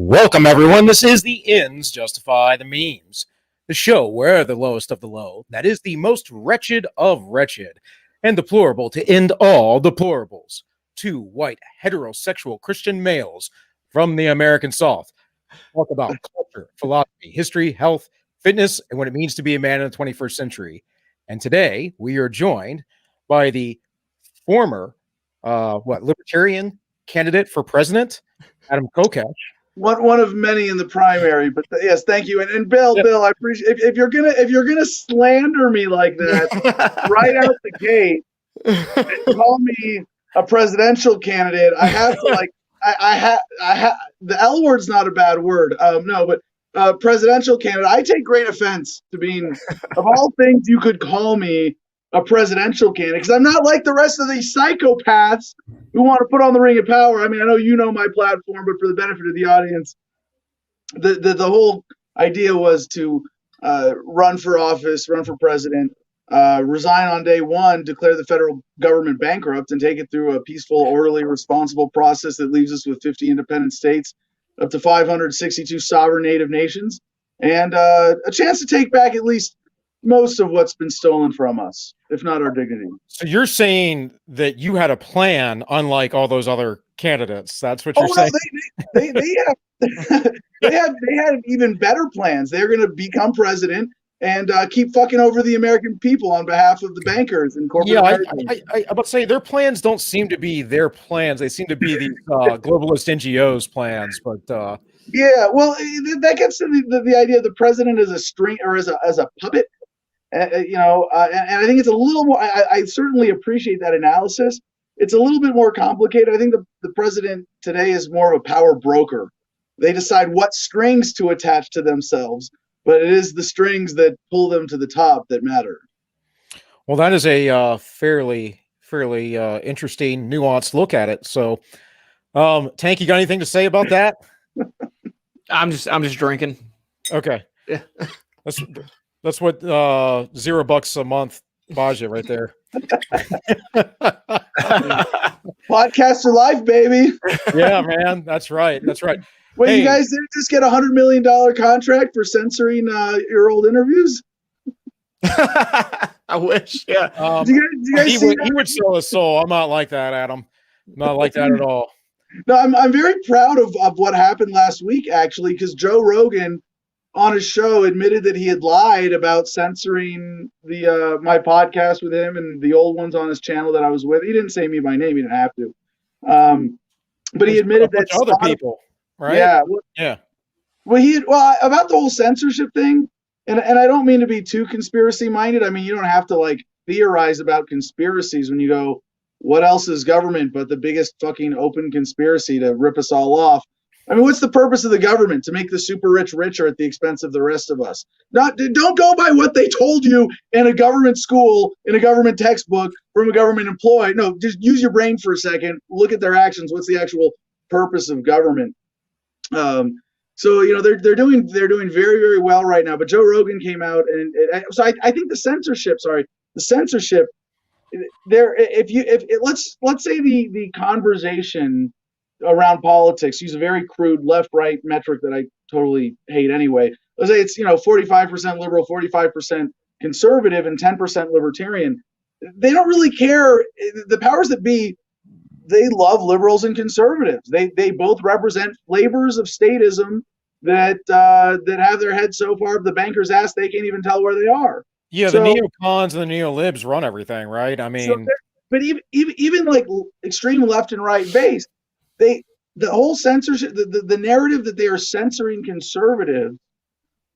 Welcome, everyone. This is the Ins Justify the Memes, the show where the lowest of the low, that is the most wretched of wretched, and deplorable to end all deplorables, two white heterosexual Christian males from the American South talk about culture, philosophy, history, health, fitness, and what it means to be a man in the 21st century. And today we are joined by the former libertarian candidate for president, Adam Kokesh. One of many in the primary, but yes, thank you. And Bill, I appreciate if you're gonna slander me like that right out the gate and call me a presidential candidate, I have to I have the L word's not a bad word. But presidential candidate, I take great offense to being, of all things you could call me, a presidential candidate, because I'm not like the rest of these psychopaths who want to put on the ring of power. I mean, I know you know my platform, but for the benefit of the audience, the whole idea was to run for office, run for president, resign on day one, declare the federal government bankrupt, and take it through a peaceful, orderly, responsible process that leaves us with 50 independent states, up to 562 sovereign native nations, and a chance to take back at least most of what's been stolen from us, if not our dignity. So you're saying that you had a plan, unlike all those other candidates. That's what you're saying. No, they had even better plans. They're going to become president and keep fucking over the American people on behalf of the bankers and corporate. Yeah, I about to say their plans don't seem to be their plans. They seem to be these globalist NGOs' plans. But yeah, well, that gets to the idea of the president as a string or as a puppet. And I think it's a little more. I certainly appreciate that analysis. It's a little bit more complicated. I think the president today is more of a power broker. They decide what strings to attach to themselves, but it is the strings that pull them to the top that matter. Well, that is a fairly interesting, nuanced look at it. So, Tank, you got anything to say about that? I'm just drinking. Okay. Yeah. That's what $0 a month buys you right there. Podcast for life, baby. Yeah, man. That's right. Wait, hey, you guys didn't just get $100 million contract for censoring your old interviews? I wish. Yeah. Do you guys see he would sell his soul. I'm not like that, Adam. I'm not like that at all. No, I'm very proud of what happened last week, actually, because Joe Rogan on his show admitted that he had lied about censoring the my podcast with him and the old ones on his channel that I was with. He didn't say me by name; he didn't have to. But he admitted that other people, right? Yeah, yeah. Well, about the whole censorship thing, and I don't mean to be too conspiracy minded. I mean, you don't have to like theorize about conspiracies when you go, what else is government but the biggest fucking open conspiracy to rip us all off? I mean, what's the purpose of the government? To make the super rich richer at the expense of the rest of us. Don't go by what they told you in a government school, in a government textbook, from a government employee. No, just use your brain for a second. Look at their actions. What's the actual purpose of government? So they're doing very, very well right now. But Joe Rogan came out, and so I think the censorship. There, let's say the conversation around politics, use a very crude left-right metric that I totally hate anyway. Let's say it's 45% liberal, 45% conservative, and 10% libertarian. They don't really care. The powers that be, they love liberals and conservatives. They both represent flavors of statism that have their heads so far up the banker's ass they can't even tell where they are. Yeah, the neocons and the neolibs run everything, right? I mean, but even like extreme left and right base. The whole censorship, the narrative that they are censoring conservatives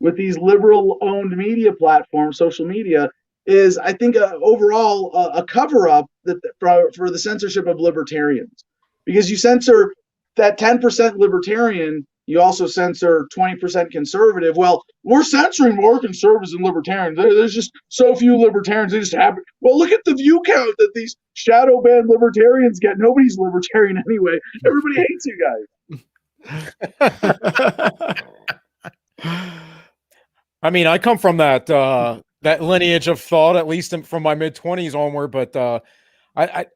with these liberal-owned media platforms, social media, is, I think, overall a cover-up for the censorship of libertarians. Because you censor that 10% libertarian, you also censor 20% conservative. Well, we're censoring more conservatives than libertarians. There's just so few libertarians. They just happen. Well, look at the view count that these shadow banned libertarians get. Nobody's libertarian anyway. Everybody hates you guys. I mean, I come from that lineage of thought, at least from my mid-20s onward. But I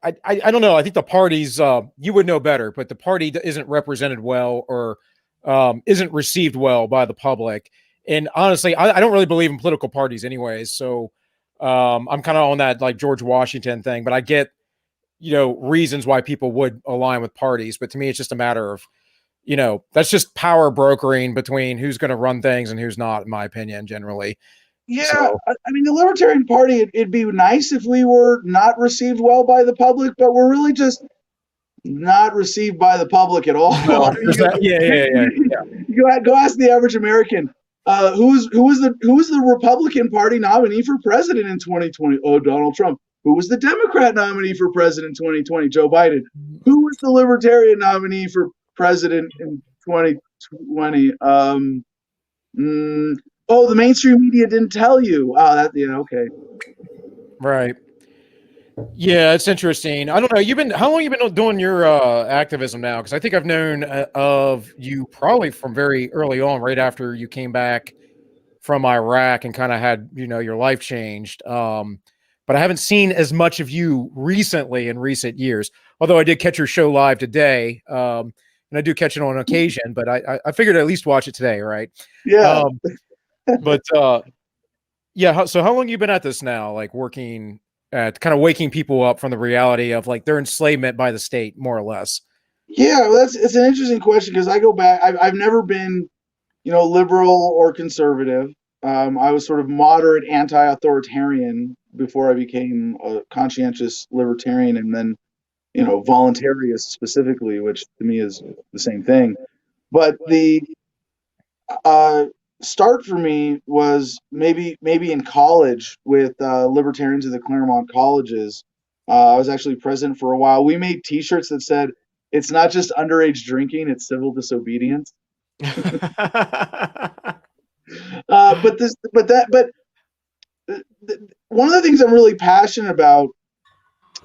don't know. I think the parties, you would know better, but the party isn't represented well, or isn't received well by the public. And honestly, I don't really believe in political parties anyways. So I'm kind of on that like George Washington thing, but I get, reasons why people would align with parties. But to me, it's just a matter of, that's just power brokering between who's going to run things and who's not, in my opinion, generally. Yeah, So, I mean, the Libertarian Party, it'd be nice if we were not received well by the public, but we're really just not received by the public at all. well, Go ask the average American. Who was the Republican Party nominee for president in 2020? Oh, Donald Trump. Who was the Democrat nominee for president in 2020? Joe Biden. Who was the Libertarian nominee for president in 2020? The mainstream media didn't tell you. Oh, okay. Right. Yeah, it's interesting. I don't know. How long you been doing your activism now? Because I think I've known of you probably from very early on, right after you came back from Iraq and kind of had your life changed. But I haven't seen as much of you recently in recent years. Although I did catch your show live today, and I do catch it on occasion. But I figured I'd at least watch it today, right? Yeah. But yeah. So how long have you been at this now? Like working at kind of waking people up from the reality of like their enslavement by the state, more or less. Yeah, well, it's an interesting question because I go back. I've never been, liberal or conservative. I was sort of moderate anti-authoritarian before I became a conscientious libertarian, and then, voluntarist specifically, which to me is the same thing. But the start for me was maybe in college with libertarians of the Claremont colleges. I was actually president for a while. We made T-shirts that said, "It's not just underage drinking; it's civil disobedience." But one of the things I'm really passionate about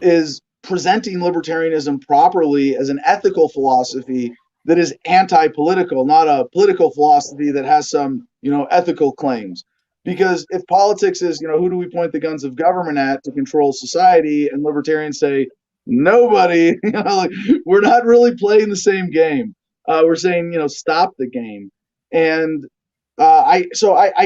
is presenting libertarianism properly as an ethical philosophy that is anti-political, not a political philosophy that has some, ethical claims. Because if politics is, who do we point the guns of government at to control society, and libertarians say nobody, like, we're not really playing the same game. We're saying, stop the game. And I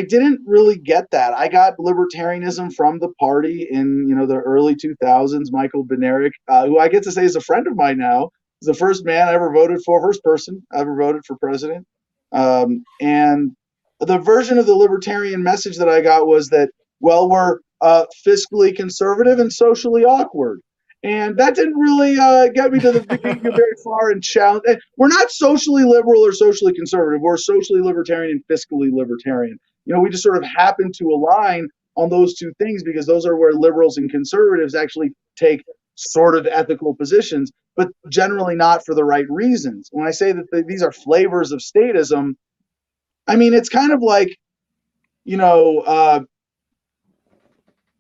didn't really get that. I got libertarianism from the party in the early 2000s. Michael Benerick, who I get to say is a friend of mine now, is the first man I ever voted for, first person I ever voted for president. And the version of the libertarian message that I got was that, well, we're fiscally conservative and socially awkward. And that didn't really get me to the very far and challenge. We're not socially liberal or socially conservative. We're socially libertarian and fiscally libertarian. We just sort of happen to align on those two things because those are where liberals and conservatives actually take sort of ethical positions, but generally not for the right reasons. When I say that these are flavors of statism, I mean, it's kind of like,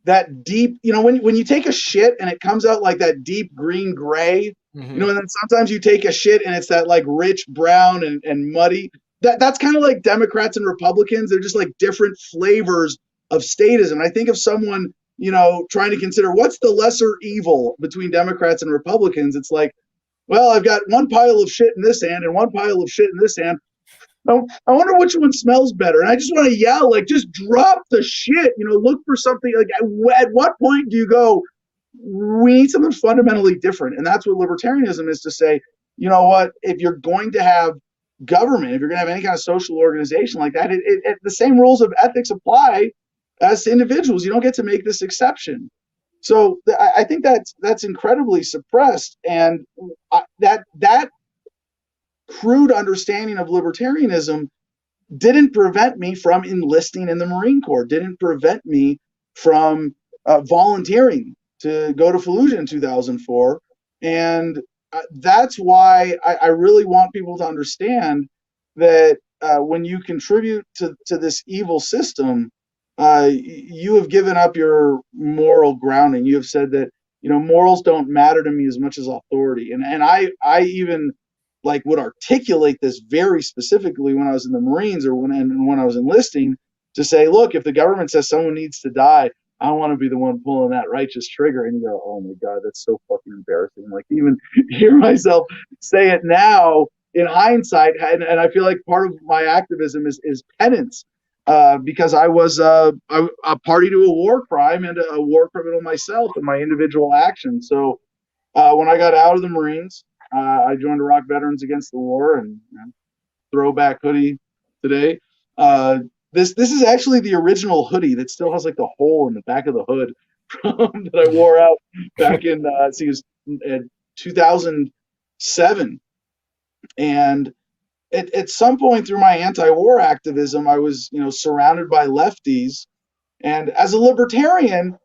that deep, when you take a shit and it comes out like that deep green gray, and then sometimes you take a shit and it's that like rich brown and muddy. That's kind of like Democrats and Republicans. They're just like different flavors of statism. I think of someone, trying to consider what's the lesser evil between Democrats and Republicans. It's like, well, I've got one pile of shit in this hand and one pile of shit in this hand. I wonder which one smells better. And I just want to yell, like, just drop the shit, look for something. Like, at what point do you go, we need something fundamentally different? And that's what libertarianism is, to say, you know what, if you're going to have government, if you're going to have any kind of social organization like that, the same rules of ethics apply as to individuals. You don't get to make this exception. So I think that's incredibly suppressed. And that crude understanding of libertarianism didn't prevent me from enlisting in the Marine Corps, didn't prevent me from volunteering to go to Fallujah in 2004. And that's why I really want people to understand that when you contribute to this evil system, you have given up your moral grounding. You have said that, morals don't matter to me as much as authority. And I even like would articulate this very specifically when I was in the Marines or when I was enlisting, to say, look, if the government says someone needs to die, I don't want to be the one pulling that righteous trigger. And you go, oh my God, that's so fucking embarrassing. Like, even hear myself say it now, in hindsight, and I feel like part of my activism is penance, because I was a party to a war crime and a war criminal myself in my individual actions. So when I got out of the Marines, I joined Iraq Veterans Against the War, and throwback hoodie today. This is actually the original hoodie that still has like the hole in the back of the hood that I wore out back in it was 2007. And at some point through my anti-war activism, I was surrounded by lefties, and as a libertarian,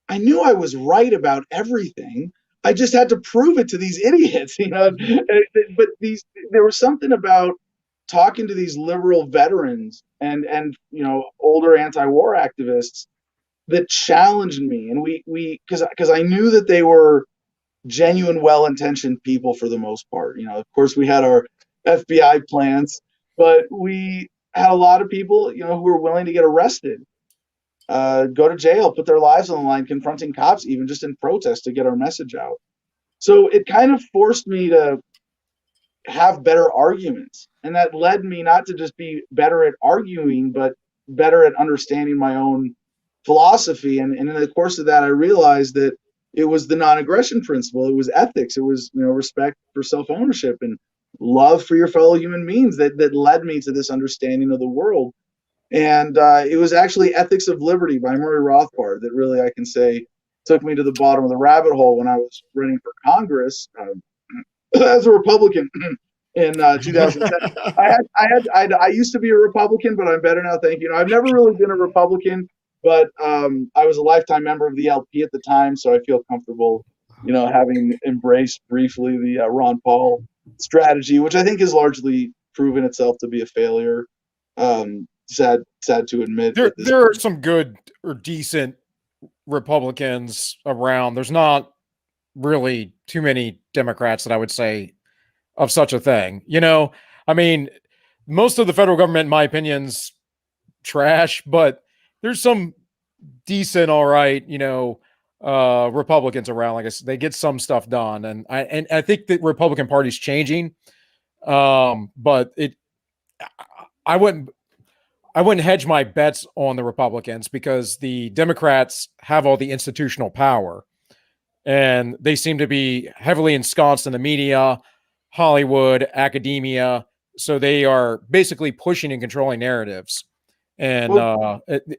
I knew I was right about everything. I just had to prove it to these idiots, But there was something about talking to these liberal veterans and older anti-war activists that challenged me, and we because I knew that they were genuine, well-intentioned people for the most part. Of course, we had our FBI plans, but we had a lot of people, who were willing to get arrested, go to jail, put their lives on the line, confronting cops, even just in protest to get our message out. So it kind of forced me to have better arguments. And that led me not to just be better at arguing, but better at understanding my own philosophy. And in the course of that, I realized that it was the non-aggression principle. It was ethics. It was, respect for self-ownership and love for your fellow human beings that led me to this understanding of the world. And it was actually Ethics of Liberty by Murray Rothbard that really, I can say, took me to the bottom of the rabbit hole when I was running for Congress as a Republican in 2010. I used to be a Republican, but I'm better now. Thank you. I've never really been a Republican, but I was a lifetime member of the LP at the time, so I feel comfortable, having embraced briefly the Ron Paul strategy, which I think has largely proven itself to be a failure. Sad to admit. There are some good or decent Republicans around. There's not really too many Democrats that I would say of such a thing. I mean, most of the federal government, in my opinion's trash, but there's some decent, all right, Republicans around. Like I said, they get some stuff done, and I think the Republican Party's changing. But I wouldn't hedge my bets on the Republicans because the Democrats have all the institutional power, and they seem to be heavily ensconced in the media, Hollywood, academia. So they are basically pushing and controlling narratives, and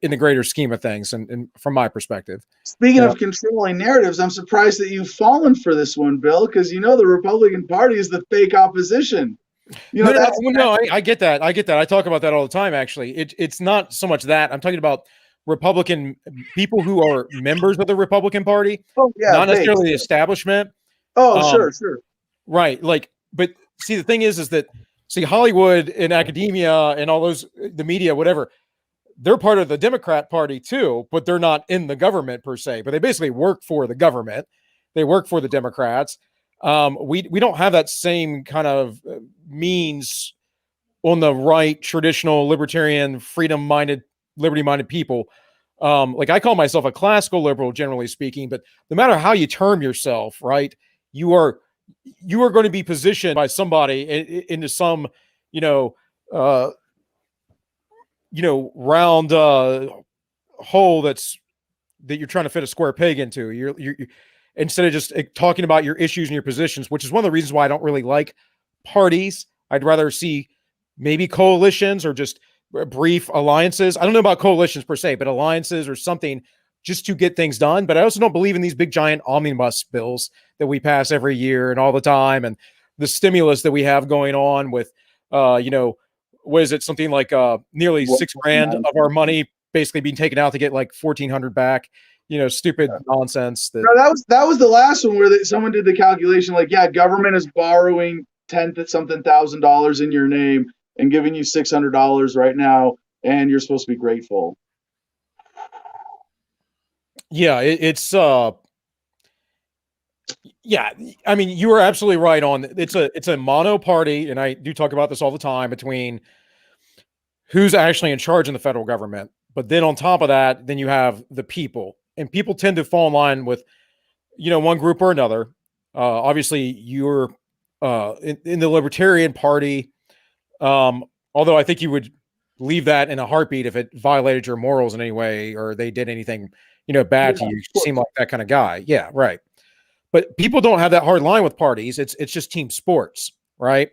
in the greater scheme of things, and from my perspective. Speaking of controlling narratives, I'm surprised that you've fallen for this one, Bill, because the Republican Party is the fake opposition. I get that. I talk about that all the time. Actually, it's not so much that I'm talking about Republican people who are members of the Republican Party, not necessarily the establishment. Sure. Right. But see, the thing is that Hollywood and academia and all those, the media, whatever, they're part of the Democrat Party too, but they're not in the government per se, but they basically work for the government. They work for the Democrats. We don't have that same kind of means on the right, traditional libertarian, freedom-minded, liberty-minded people. I call myself a classical liberal, generally speaking, but no matter how you term yourself, right, you are going to be positioned by somebody into some, round hole that you're trying to fit a square peg into. You're instead of just talking about your issues and your positions, which is one of the reasons why I don't really like parties. I'd rather see maybe coalitions or just brief alliances. I don't know about coalitions per se, but alliances or something just to get things done. But I also don't believe in these big giant omnibus bills that we pass every year and all the time. And the stimulus that we have going on with, what is it? Something like nearly $6,000 of our money basically being taken out to get like 1,400 back. Stupid nonsense. That was the last one where someone did the calculation. Government is borrowing $10,000 in your name and giving you $600 right now, and you're supposed to be grateful. Yeah, it's yeah. I mean, you are absolutely right on. It's a mono party, and I do talk about this all the time between who's actually in charge in the federal government. But then on top of that, then you have the people. And people tend to fall in line with, one group or another. Obviously, you're in the Libertarian Party. Although I think you would leave that in a heartbeat if it violated your morals in any way or they did anything, bad to you. You seem like that kind of guy. Yeah, right. But people don't have that hard line with parties. It's just team sports, right?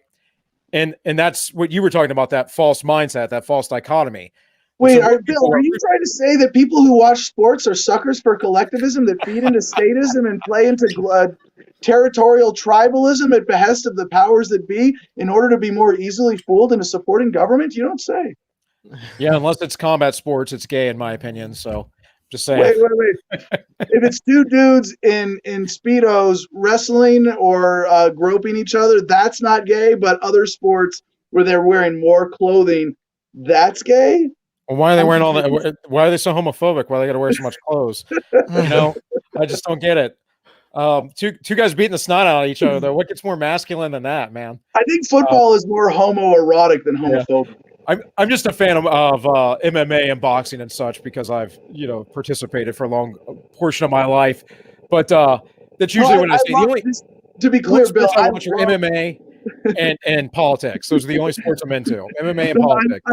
And that's what you were talking about, that false mindset, that false dichotomy. Wait, Bill, are you trying to say that people who watch sports are suckers for collectivism that feed into statism and play into territorial tribalism at behest of the powers that be in order to be more easily fooled into supporting government? You don't say. Yeah, unless it's combat sports, it's gay in my opinion. So just saying. Wait. If it's two dudes in Speedos wrestling or groping each other, that's not gay. But other sports where they're wearing more clothing, that's gay. Well, why are they wearing all that? Why are they so homophobic? Why they got to wear so much clothes? I just don't get it. Two guys beating the snot out of each other, though. What gets more masculine than that, man? I think football is more homoerotic than homophobic. Yeah. I'm just a fan of MMA and boxing and such because I've participated for a long portion of my life. But that's usually when I say the only. To be clear, Bill, I watch MMA and politics. Those are the only sports I'm into. MMA and politics.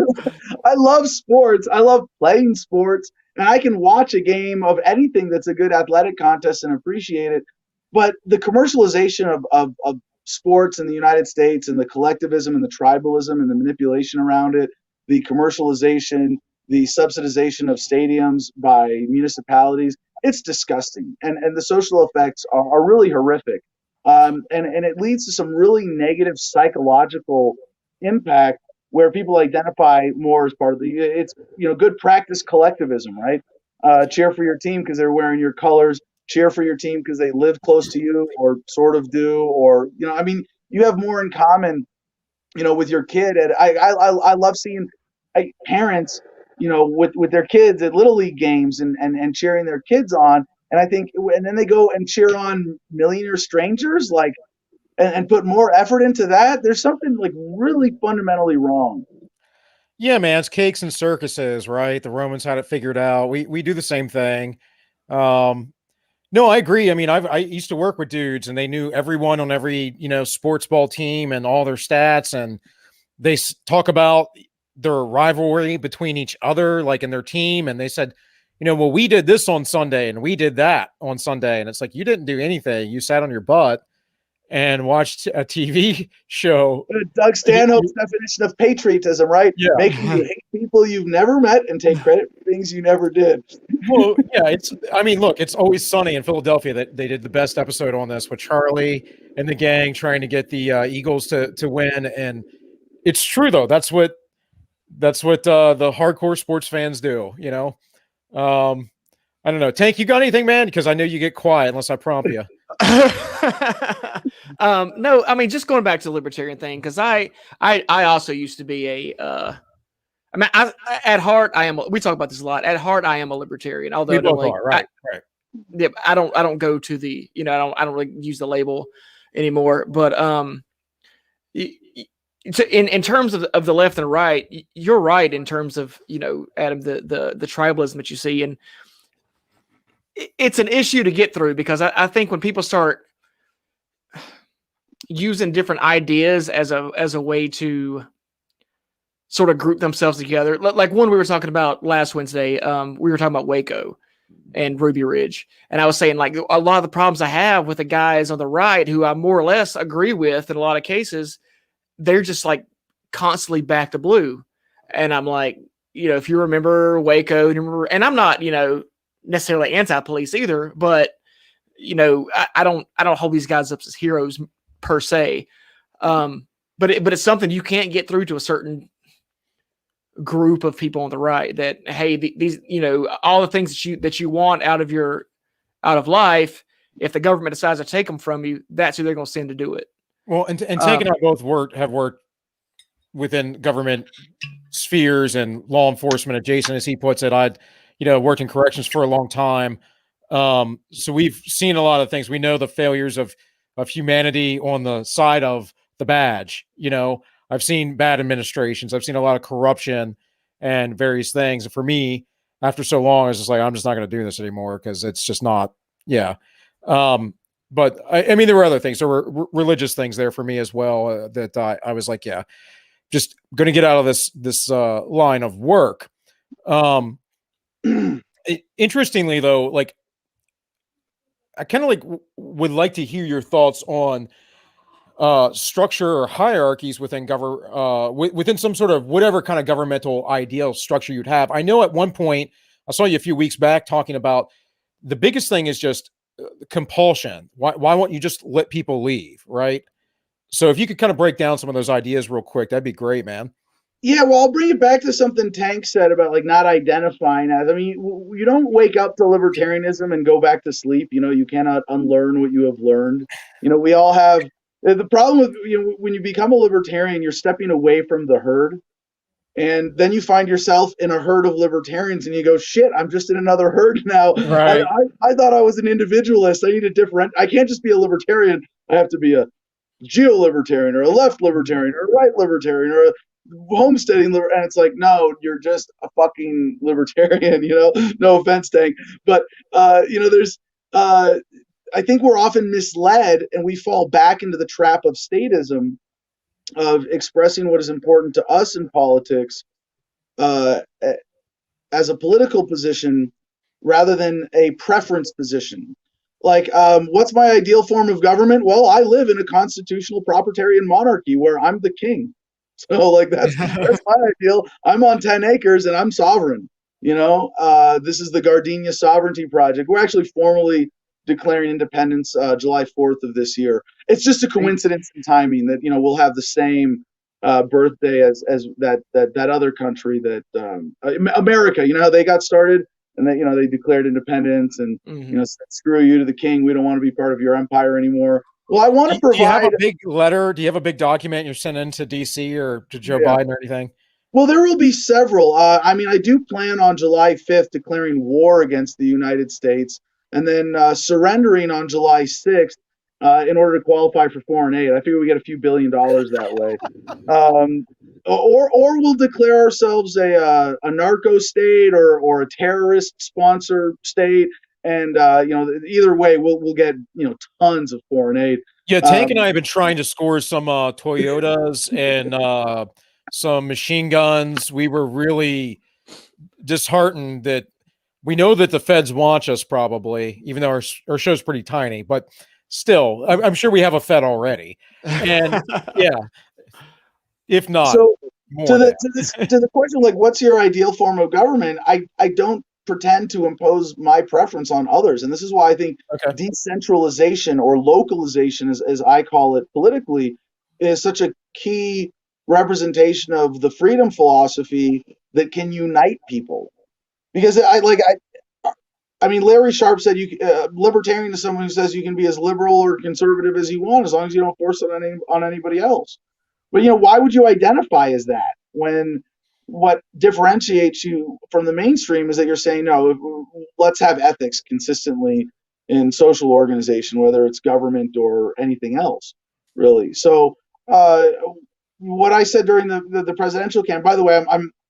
I love sports. I love playing sports, and I can watch a game of anything that's a good athletic contest and appreciate it. But the commercialization of sports in the United States and the collectivism and the tribalism and the manipulation around it, the commercialization, the subsidization of stadiums by municipalities, it's disgusting. And the social effects are really horrific. And it leads to some really negative psychological impact where people identify more as part of it's good practice collectivism, right? Cheer for your team because they're wearing your colors. Cheer for your team because they live close to you or sort of do, or you have more in common, with your kid. And I love seeing parents, with their kids at Little League games and cheering their kids on. And I think, and then they go and cheer on Millionaire Strangers, and put more effort into that. There's something really fundamentally wrong. Yeah, man, it's cakes and circuses, right? The Romans had it figured out. We do the same thing. No, I agree. I mean, I used to work with dudes, and they knew everyone on every sports ball team and all their stats, and they talk about their rivalry between each other, like in their team, and they said, well, we did this on Sunday, and we did that on Sunday, and it's like you didn't do anything. You sat on your butt and watched a TV show. Doug Stanhope's definition of patriotism, right? Yeah. Making you hate people you've never met and take credit for things you never did. Well, yeah, look, it's Always Sunny in Philadelphia that they did the best episode on this with Charlie and the gang trying to get the Eagles to win. And it's true, though. That's what the hardcore sports fans do, I don't know. Tank, you got anything, man? Because I know you get quiet unless I prompt you. No, I mean, just going back to the libertarian thing, because I also used to be at heart I am. We talk about this a lot. At heart, I am a libertarian. Although right. Yeah, I don't go to the I don't really use the label anymore. But in terms of the left and right, you're right in terms of Adam, the tribalism that you see, and it's an issue to get through because I think when people start using different ideas as a way to sort of group themselves together, like one we were talking about last Wednesday, we were talking about Waco and Ruby Ridge, and I was saying like a lot of the problems I have with the guys on the right who I more or less agree with in a lot of cases, they're just like constantly back to blue, and I'm like, if you remember Waco, and I'm not necessarily anti-police either, but I don't hold these guys up as heroes per se, but it's something you can't get through to a certain group of people on the right that, hey, these all the things that you want out of life, if the government decides to take them from you, that's who they're going to send to do it. Well, and Tank and I both have worked within government spheres and law enforcement adjacent, as he puts it. I'd worked in corrections for a long time. So we've seen a lot of things. We know the failures of humanity on the side of the badge. I've seen bad administrations. I've seen a lot of corruption and various things. And for me, after so long, it's just like, I'm just not going to do this anymore because it's just not. Yeah. But I mean, there were other things. There were religious things there for me as well that I was like, yeah, just going to get out of this line of work. Interestingly, though, like I kind of like would like to hear your thoughts on structure or hierarchies within within some sort of whatever kind of governmental ideal structure you'd have. I know at one point I saw you a few weeks back talking about the biggest thing is just compulsion. Why won't you just let people leave, right? So if you could kind of break down some of those ideas real quick, that'd be great, man. Yeah, well, I'll bring it back to something Tank said about like not identifying as. I mean, you don't wake up to libertarianism and go back to sleep. You know, you cannot unlearn what you have learned. You know, we all have the problem with when you become a libertarian, you're stepping away from the herd, and then you find yourself in a herd of libertarians, and you go, "Shit, I'm just in another herd now." Right. I thought I was an individualist. I need a different. I can't just be a libertarian. I have to be a geo-libertarian or a left libertarian or a right libertarian or a homesteading and it's like, no, you're just a fucking libertarian. No offense, Tank, but there's I think we're often misled and we fall back into the trap of statism, of expressing what is important to us in politics uh, as a political position rather than a preference position. Like, what's my ideal form of government? Well, I live in a constitutional proprietarian monarchy where I'm the king. So, like, that's my ideal. I'm on 10 acres and I'm sovereign. This is the Gardenia Sovereignty Project. We're actually formally declaring independence July 4th of this year. It's just a coincidence in timing that we'll have the same birthday as that other country, that America. How they got started, and they declared independence, and said, screw you to the king. We don't want to be part of your empire anymore. Well, I want to provide. Do you have a big letter? Do you have a big document you're sending to DC or to Joe Biden or anything? Well, there will be several. I mean, I do plan on July 5th declaring war against the United States, and then surrendering on July 6th in order to qualify for foreign aid. I figure we get a few $1 billion that way. Or we'll declare ourselves a narco state or a terrorist sponsor state. And either way, we'll get tons of foreign aid. Yeah, Tank and I have been trying to score some Toyotas and some machine guns. We were really disheartened that we know that the feds watch us probably, even though our show's pretty tiny, but still, I'm sure we have a Fed already. And yeah, if not, so to the question, like, what's your ideal form of government? I don't pretend to impose my preference on others. And this is why I think decentralization or localization, as I call it politically, is such a key representation of the freedom philosophy that can unite people. Because I mean, Larry Sharp said libertarian is someone who says you can be as liberal or conservative as you want as long as you don't force it on anybody else. But why would you identify as that when what differentiates you from the mainstream is that you're saying, no, let's have ethics consistently in social organization, whether it's government or anything else, really. So what I said during the presidential campaign, by the way,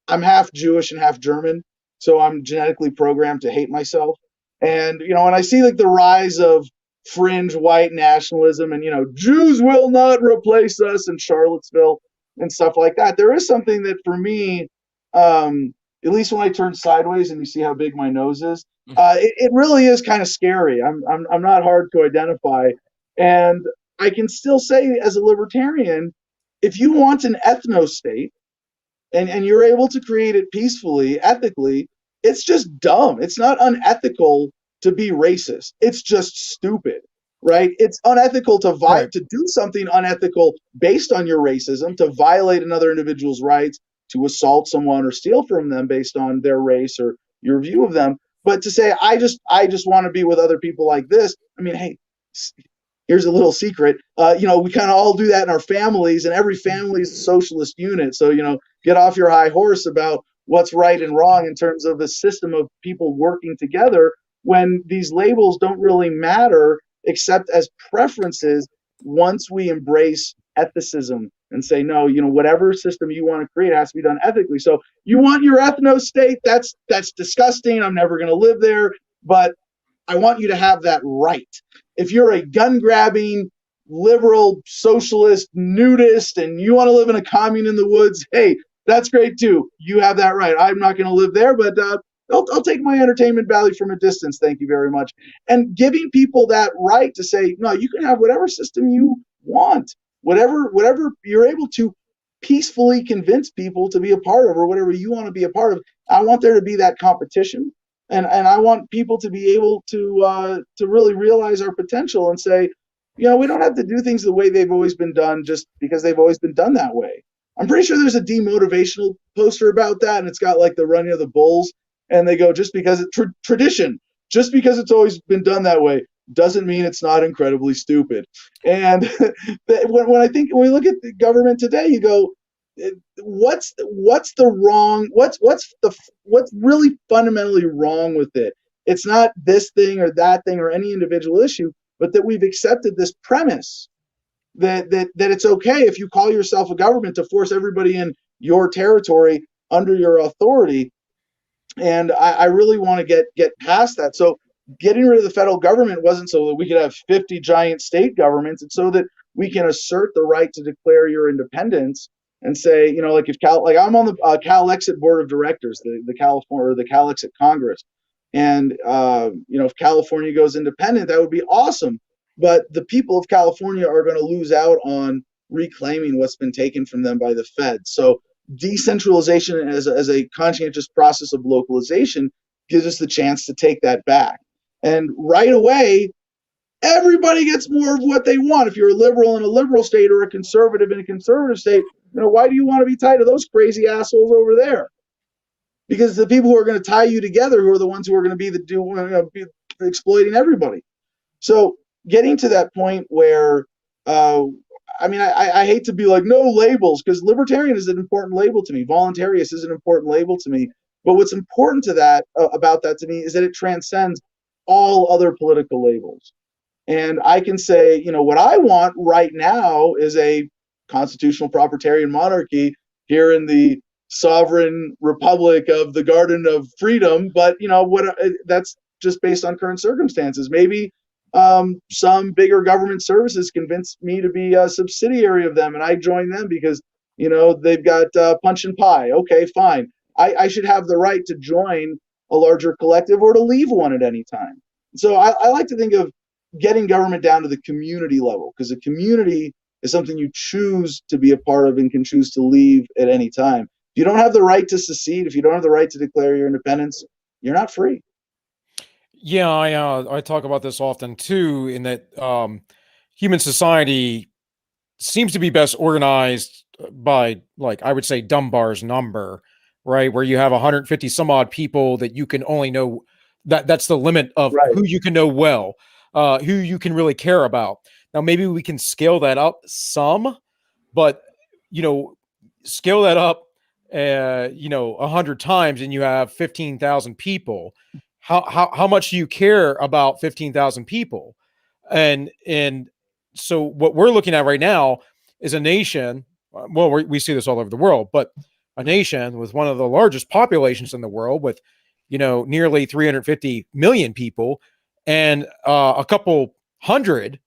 I'm half Jewish and half German, so I'm genetically programmed to hate myself. And when I see like the rise of fringe white nationalism and Jews will not replace us in Charlottesville and stuff like that, there is something that for me, at least when I turn sideways and you see how big my nose is, it really is kind of scary. I'm not hard to identify, and I can still say as a libertarian, if you want an ethno state and you're able to create it peacefully, ethically, it's just dumb. It's not unethical to be racist. It's just stupid, right? It's unethical to do something unethical based on your racism, to violate another individual's rights, to assault someone or steal from them based on their race or your view of them. But to say, I just want to be with other people like this. I mean, hey, here's a little secret. We kind of all do that in our families, and every family is a socialist unit. So, get off your high horse about what's right and wrong in terms of a system of people working together, when these labels don't really matter except as preferences once we embrace ethicism and say, no, whatever system you want to create has to be done ethically. So you want your ethno state, that's disgusting. I'm never going to live there. But I want you to have that right. If you're a gun grabbing, liberal, socialist, nudist, and you want to live in a commune in the woods, hey, that's great too. You have that right. I'm not going to live there, but I'll take my entertainment value from a distance. Thank you very much. And giving people that right to say, no, you can have whatever system you want, whatever you're able to peacefully convince people to be a part of, or whatever you want to be a part of. I want there to be that competition, and I want people to be able to really realize our potential and say, we don't have to do things the way they've always been done just because they've always been done that way. I'm pretty sure there's a demotivational poster about that, and it's got like the running of the bulls, and they go, just because it's tradition, just because it's always been done that way, doesn't mean it's not incredibly stupid. And when we look at the government today, you go, what's really fundamentally wrong with it? It's not this thing or that thing or any individual issue, but that we've accepted this premise that it's okay if you call yourself a government to force everybody in your territory under your authority. And I really want to get past that. So getting rid of the federal government wasn't so that we could have 50 giant state governments. It's so that we can assert the right to declare your independence and say, like if I'm on the Cal Exit Board of Directors, the California or the Cal Exit Congress, and if California goes independent, that would be awesome. But the people of California are going to lose out on reclaiming what's been taken from them by the Fed. So decentralization as a conscientious process of localization gives us the chance to take that back. And right away, everybody gets more of what they want. If you're a liberal in a liberal state or a conservative in a conservative state, why do you want to be tied to those crazy assholes over there? Because the people who are going to tie you together, who are the ones who are going to be exploiting everybody. So getting to that point where, I hate to be like, no labels, because libertarian is an important label to me. Voluntariist is an important label to me. But what's important to that about that to me is that it transcends all other political labels. And I can say, what I want right now is a constitutional proprietarian monarchy here in the sovereign republic of the Garden of Freedom. But, that's just based on current circumstances. Maybe some bigger government services convinced me to be a subsidiary of them, and I join them because, they've got punch and pie. Okay, fine. I should have the right to join a larger collective or to leave one at any time. So I like to think of getting government down to the community level, because the community is something you choose to be a part of and can choose to leave at any time. If you don't have the right to secede, if you don't have the right to declare your independence, you're not free. Yeah, I talk about this often too, in that human society seems to be best organized by, like, I would say Dunbar's number, right? Where you have 150 some odd people that you can only know, that's the limit of Right. who you can know well, who you can really care about. Now, maybe we can scale that up some, but scale that up, 100 times, and you have 15,000 people. How much do you care about 15,000 people? And so what we're looking at right now is a nation. Well, we see this all over the world, but a nation with one of the largest populations in the world, with nearly 350 million people, and a couple hundred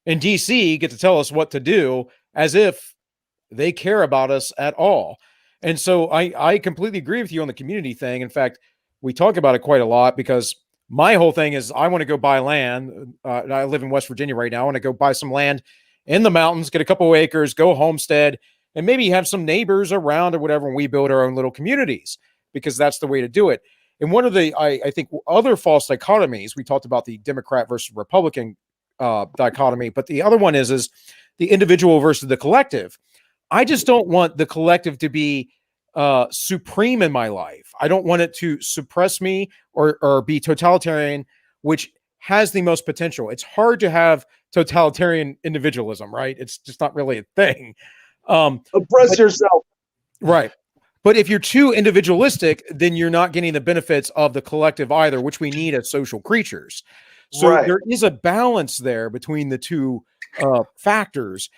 in DC get to tell us what to do, as if they care about us at all. And so I completely agree with you on the community thing. In fact, we talk about it quite a lot, because my whole thing is I want to go buy land. I live in West Virginia right now. I want to go buy some land in the mountains, get a couple acres, go homestead, and maybe have some neighbors around or whatever, and we build our own little communities, because that's the way to do it. And one of the, I think, other false dichotomies, we talked about the Democrat versus Republican dichotomy, but the other one is the individual versus the collective. I just don't want the collective to be supreme in my life. I don't want it to suppress me or be totalitarian, which has the most potential. It's hard to have totalitarian individualism, right? It's just not really a thing. Oppress yourself. Right. But if you're too individualistic, then you're not getting the benefits of the collective either, which we need as social creatures. So Right. there is a balance there between the two factors.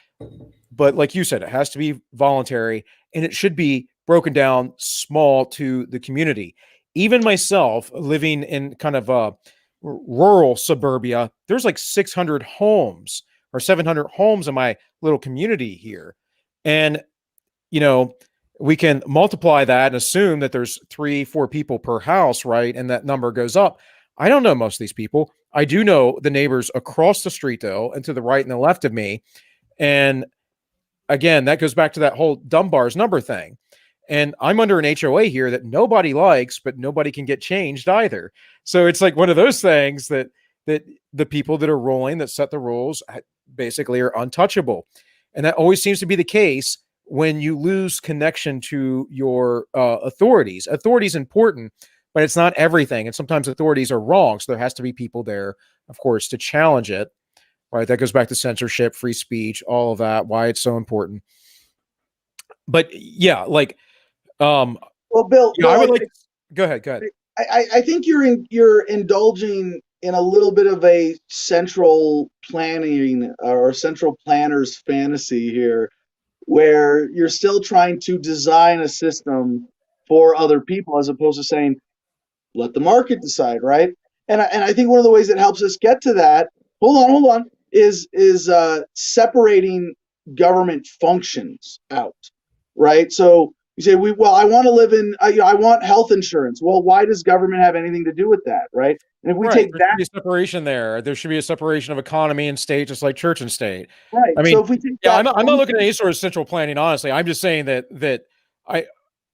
But like you said, it has to be voluntary, and it should be broken down small to the community. Even myself, living in kind of rural suburbia, there's like 600 homes or 700 homes in my little community here. And, you know, we can multiply that and assume that there's 3, 4 people per house, right? And that number goes up. I don't know most of these people. I do know the neighbors across the street, though, and to the right and the left of me. And again, that goes back to that whole Dunbar's number thing. And I'm under an HOA here that nobody likes, but nobody can get changed either. So it's like one of those things that the people that are ruling, that set the rules, basically are untouchable. And that always seems to be the case when you lose connection to your authorities. Authority is important, but it's not everything. And sometimes authorities are wrong. So there has to be people there, of course, to challenge it. Right. That goes back to censorship, free speech, all of that, why it's so important. But yeah, like, well, Bill, I would like. Go ahead. I think you're indulging in a little bit of a central planning or central planner's fantasy here, where you're still trying to design a system for other people as opposed to saying, let the market decide, right? And I think one of the ways that helps us get to that, hold on, is separating government functions out, right? So you say, I want to live in, I want health insurance. Well, why does government have anything to do with that, right? And if we take there should be a separation there should be a separation of economy and state, just like church and state. Right. I mean, so if we take I'm not looking at any sort of central planning. Honestly, I'm just saying that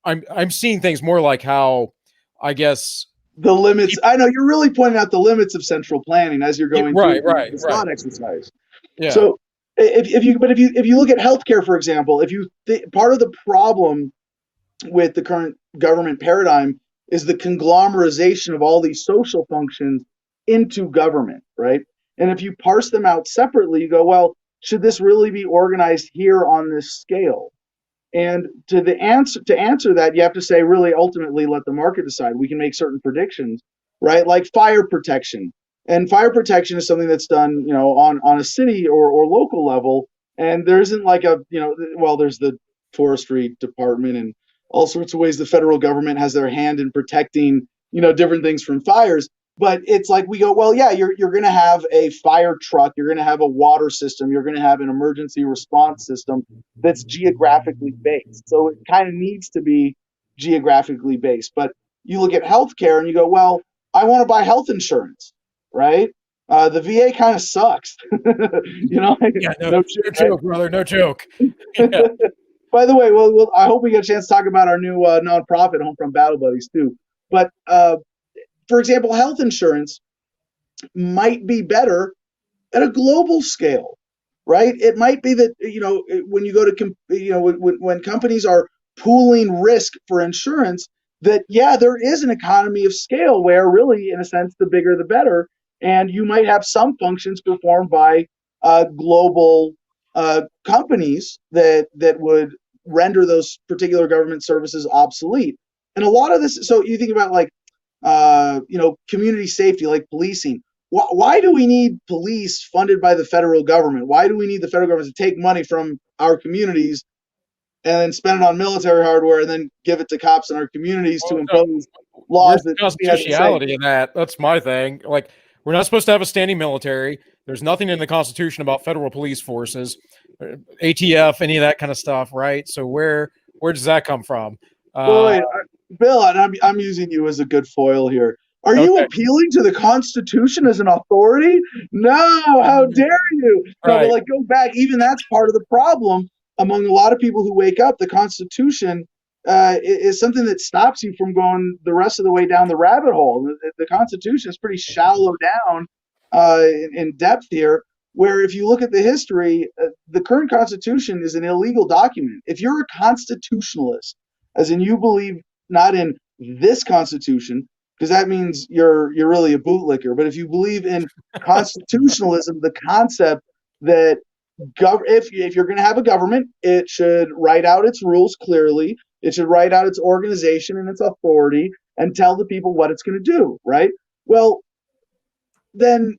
I'm seeing things more like how, I guess, the limits. I know you're really pointing out the limits of central planning as you're going through the thought exercise. Yeah. So if you look at healthcare, for example, part of the problem with the current government paradigm is the conglomerization of all these social functions into government, right? And if you parse them out separately, you go, well, should this really be organized here on this scale? And to answer that, you have to say, really, ultimately, let the market decide. We can make certain predictions, right? Like fire protection. And fire protection is something that's done, on a city or local level. And there isn't like there's the forestry department and all sorts of ways the federal government has their hand in protecting, different things from fires. But it's like we go, well, yeah, you're going to have a fire truck, you're going to have a water system, you're going to have an emergency response system that's geographically based. So it kind of needs to be geographically based. But you look at healthcare and you go, well, I want to buy health insurance, right? The VA kind of sucks. Yeah, no joke, brother, no joke. Yeah. By the way, well, I hope we get a chance to talk about our new nonprofit, Homefront Battle Buddies, too. But for example, health insurance might be better at a global scale, right? It might be that, when you go to, when companies are pooling risk for insurance, that, yeah, there is an economy of scale where really, in a sense, the bigger the better. And you might have some functions performed by global companies that would render those particular government services obsolete. And a lot of this, so you think about like, community safety, like policing. Why do we need police funded by the federal government? Why do we need the federal government to take money from our communities and then spend it on military hardware and then give it to cops in our communities to impose laws that constitutionality in that? That's my thing. Like, we're not supposed to have a standing military. There's nothing in the Constitution about federal police forces, ATF, any of that kind of stuff, right? So where does that come from? Wait, Bill, and I'm using you as a good foil here. Are you appealing to the Constitution as an authority? No, how dare you? No, but go back. Even that's part of the problem among a lot of people who wake up. The Constitution is something that stops you from going the rest of the way down the rabbit hole. The Constitution is pretty shallow down in depth here, where if you look at the history, the current Constitution is an illegal document. If you're a constitutionalist, as in you believe not in this Constitution, because that means you're really a bootlicker. But if you believe in constitutionalism, the concept that if you're going to have a government, it should write out its rules clearly. It should write out its organization and its authority and tell the people what it's going to do, right? Well, then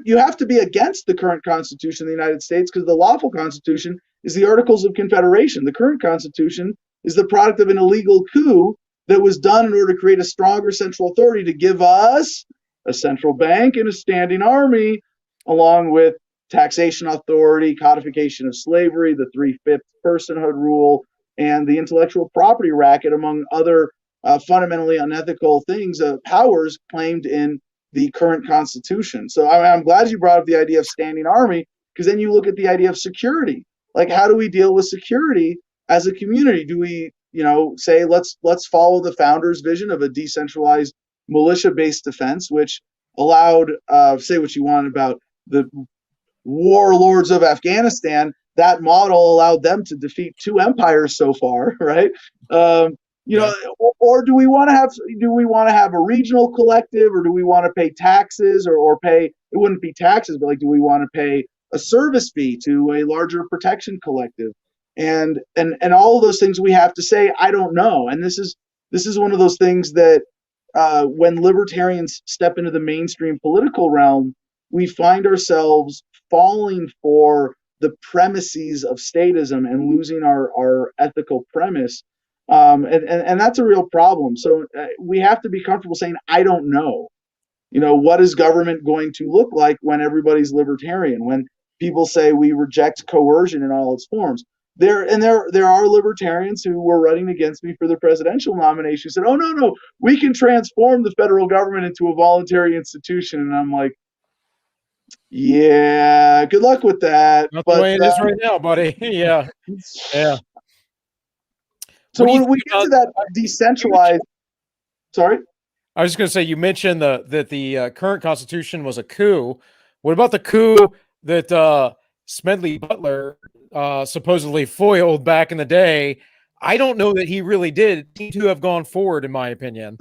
you have to be against the current Constitution of the United States, because the lawful Constitution is the Articles of Confederation. The current Constitution is the product of an illegal coup that was done in order to create a stronger central authority to give us a central bank and a standing army, along with taxation authority, codification of slavery, the 3/5 personhood rule, and the intellectual property racket, among other fundamentally unethical things, powers claimed in the current Constitution. So I'm glad you brought up the idea of standing army, because then you look at the idea of security. Like, how do we deal with security as a community? Do we, say let's follow the founders' vision of a decentralized militia-based defense, which allowed, say what you want about the warlords of Afghanistan, that model allowed them to defeat two empires so far, right? Or do we want to have a regional collective, or do we want to pay taxes, or pay, it wouldn't be taxes, but like, do we want to pay a service fee to a larger protection collective? And all of those things we have to say, I don't know. And this is one of those things that when libertarians step into the mainstream political realm, we find ourselves falling for the premises of statism and losing our ethical premise. And that's a real problem. So we have to be comfortable saying, I don't know. What is government going to look like when everybody's libertarian? When people say we reject coercion in all its forms. There are libertarians who were running against me for the presidential nomination who said, oh, no, we can transform the federal government into a voluntary institution. And I'm like, yeah, good luck with that. Not the way it is right now, buddy. Yeah. So when we get to that decentralized, sorry? I was just going to say, you mentioned that the current Constitution was a coup. What about the coup that Smedley Butler supposedly foiled back in the day? I don't know that he really did. It seemed to have gone forward, in my opinion.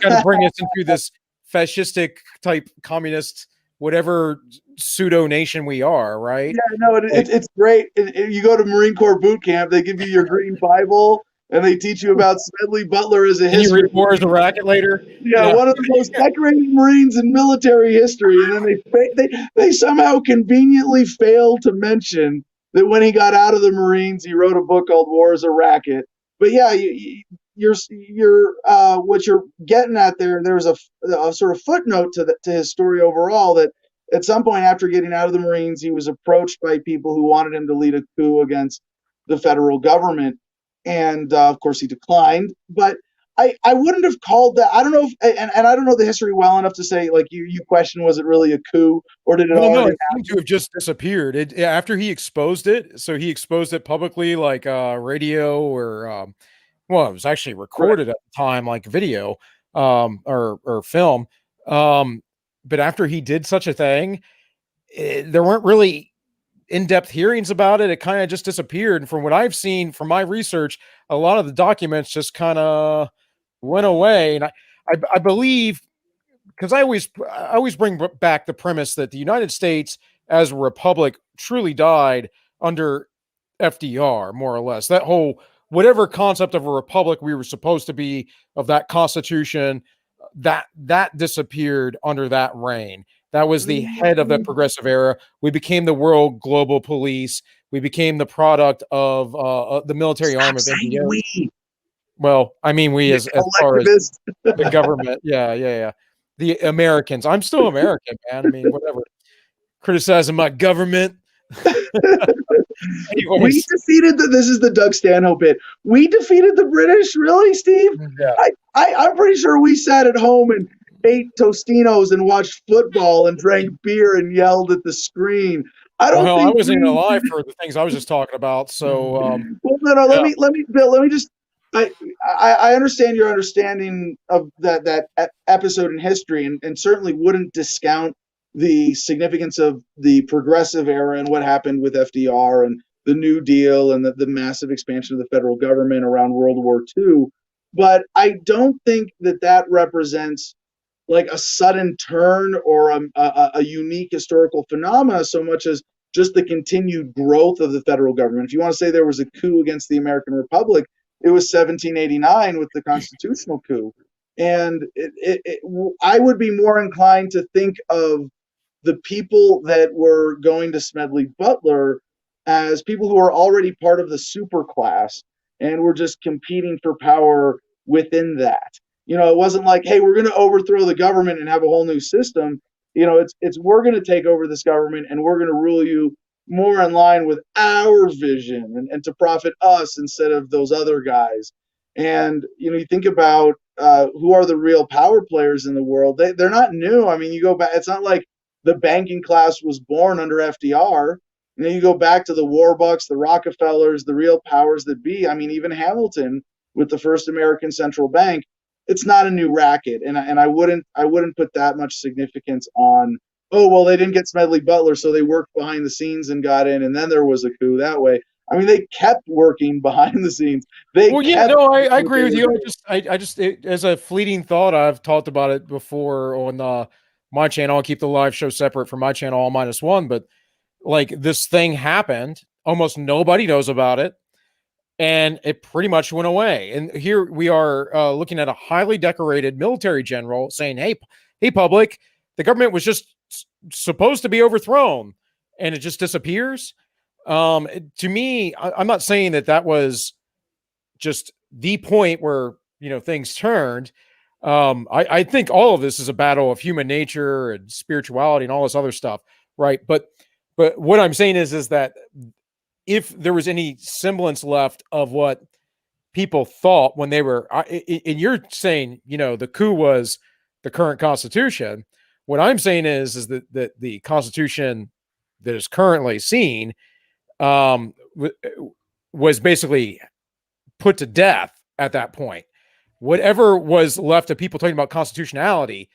Kind of bring us into this fascistic type communist, whatever pseudo nation we are, right? Yeah, no, it's great. You go to Marine Corps boot camp, they give you your green Bible, and they teach you about Smedley Butler as a history. You read War as a Racket later. Yeah, one of the most decorated Marines in military history, and then they somehow conveniently failed to mention that when he got out of the Marines, he wrote a book called War as a Racket. But yeah, you're what you're getting at there. There's a sort of footnote to his story overall, that at some point after getting out of the Marines, he was approached by people who wanted him to lead a coup against the federal government. And of course, he declined. But I wouldn't have called that. I don't know if, and I don't know the history well enough to say, like, you question, was it really a coup, or did it already no, it seemed to have just disappeared. After he exposed it. So he exposed it publicly, like radio, or well, it was actually recorded at the time, like video or film. But after he did such a thing, there weren't really in-depth hearings about it. It kind of just disappeared. And from what I've seen from my research, a lot of the documents just kind of went away. And I believe, because I always bring back the premise that the United States as a republic truly died under FDR, more or less. That whole, whatever concept of a republic we were supposed to be, of that Constitution, that disappeared under that reign. That was the head of the progressive era. We became the world global police. We became the product of the military arm of India. Well, I mean, we as far as the government. Yeah. The Americans. I'm still American, man. I mean, whatever. Criticizing my government. We defeated this is the Doug Stanhope bit. We defeated the British, really, Steve? Yeah. I'm pretty sure we sat at home and ate Tostinos and watched football and drank beer and yelled at the screen. I wasn't even alive for the things I was just talking about. So, well, no. Let me, Bill. Let me just. I understand your understanding of that episode in history, and certainly wouldn't discount the significance of the progressive era and what happened with FDR and the New Deal and the massive expansion of the federal government around World War II. But I don't think that represents like a sudden turn or a unique historical phenomena so much as just the continued growth of the federal government. If you want to say there was a coup against the American Republic, it was 1789 with the constitutional coup. And I would be more inclined to think of the people that were going to Smedley Butler as people who are already part of the super class and were just competing for power within that. It wasn't like, hey, we're going to overthrow the government and have a whole new system. It's we're going to take over this government and we're going to rule you more in line with our vision and to profit us instead of those other guys. And you think about who are the real power players in the world. They're not new. I mean, you go back. It's not like the banking class was born under FDR. You go back to the Warbucks, the Rockefellers, the real powers that be. I mean, even Hamilton with the first American central bank. It's not a new racket, and I wouldn't put that much significance on. Oh well, they didn't get Smedley Butler, so they worked behind the scenes and got in, and then there was a coup that way. I mean, they kept working behind the scenes. I agree with you. I just as a fleeting thought, I've talked about it before on my channel. I'll keep the live show separate from my channel, all -1. But like this thing happened, almost nobody knows about it, and it pretty much went away. And here we are looking at a highly decorated military general saying, "Hey, public, the government was just supposed to be overthrown," and it just disappears. To me, I'm not saying that was just the point where things turned. I think all of this is a battle of human nature and spirituality and all this other stuff, right? But what I'm saying is that if there was any semblance left of what people thought when they were, and you're saying, the coup was the current Constitution. What I'm saying is that the Constitution that is currently seen was basically put to death at that point. Whatever was left of people talking about constitutionality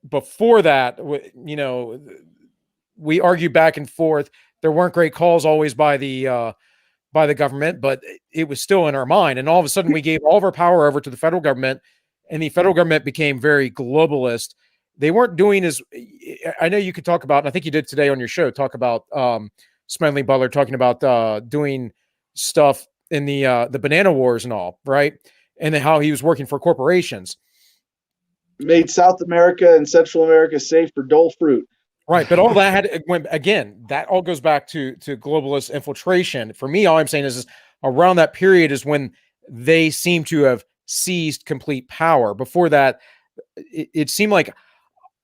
before that, we argue back and forth. There weren't great calls always by the government, but it was still in our mind. And all of a sudden we gave all of our power over to the federal government, and the federal government became very globalist. They weren't doing as, I know you could talk about, and I think you did today on your show, talk about Smedley Butler talking about doing stuff in the banana wars and all, right? And then how he was working for corporations. Made South America and Central America safe for dole fruit. Right, but all that that all goes back to globalist infiltration. For me, all I'm saying is around that period is when they seem to have seized complete power. Before that, it seemed like,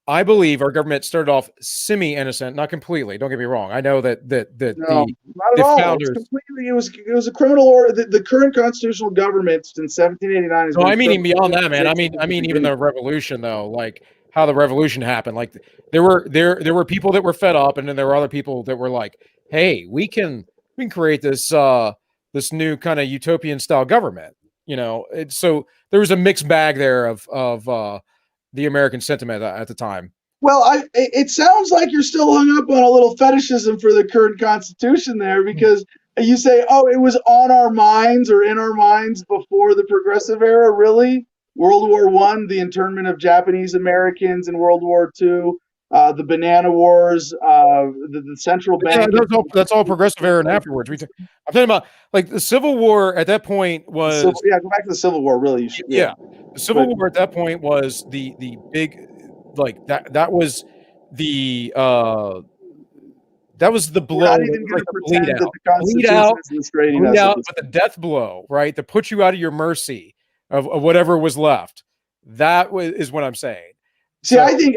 I believe our government started off semi-innocent, not completely. Don't get me wrong. I know that not at all. Founders, it was a criminal order. The current constitutional government in 1789 is. No, I mean beyond that, man. I mean even the revolution, though, like how the revolution happened. Like there were people that were fed up, and then there were other people that were like, "Hey, we can create this this new kind of utopian style government." So there was a mixed bag there of the American sentiment at the time. Well, it sounds like you're still hung up on a little fetishism for the current Constitution there, because you say, "Oh, it was on our minds or in our minds before the Progressive Era." Really, World War I, the internment of Japanese Americans in World War II, the Banana Wars, the central bank. Yeah, that's all Progressive Era and afterwards. I'm talking about like the Civil War at that point was. Go back to the Civil War. Really, yeah. The Civil War at that point was the big, like that was the blow. Not even going to pretend that the Constitution is restraining us. But the death blow, right, to put you out of your mercy of whatever was left. That is what I'm saying. See, I think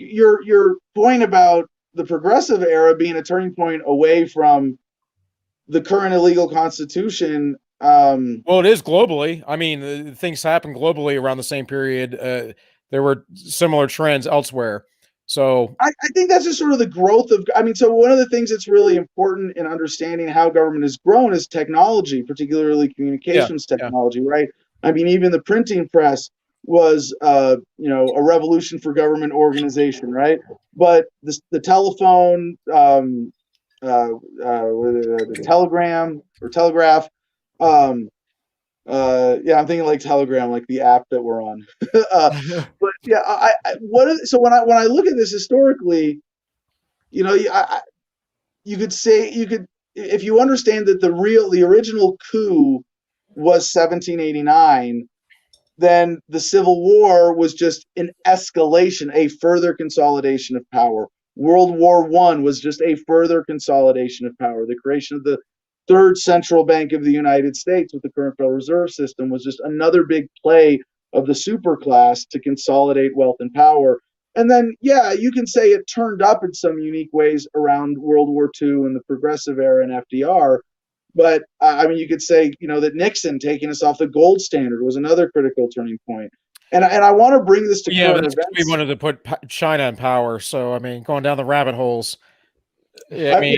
your point about the Progressive Era being a turning point away from the current illegal Constitution. Well, it is globally. I mean, things happen globally around the same period. There were similar trends elsewhere. So I think that's just sort of the growth of. I mean, so one of the things that's really important in understanding how government has grown is technology, particularly communications technology, right? I mean, even the printing press was, a revolution for government organization, right? But the telephone, the telegram or telegraph. I'm thinking like Telegram, like the app that we're on. But yeah, so when I look at this historically, you could say if you understand that the original coup was 1789, then the Civil War was just an escalation, a further consolidation of power. World War I was just a further consolidation of power. The creation of the third central bank of the United States with the current Federal Reserve System was just another big play of the superclass to consolidate wealth and power. And then, yeah, you can say it turned up in some unique ways around World War II and the Progressive Era and FDR. But I mean, you could say, that Nixon taking us off the gold standard was another critical turning point. And I want to bring this to current but events. we wanted to put China in power. So, I mean, going down the rabbit holes. I mean,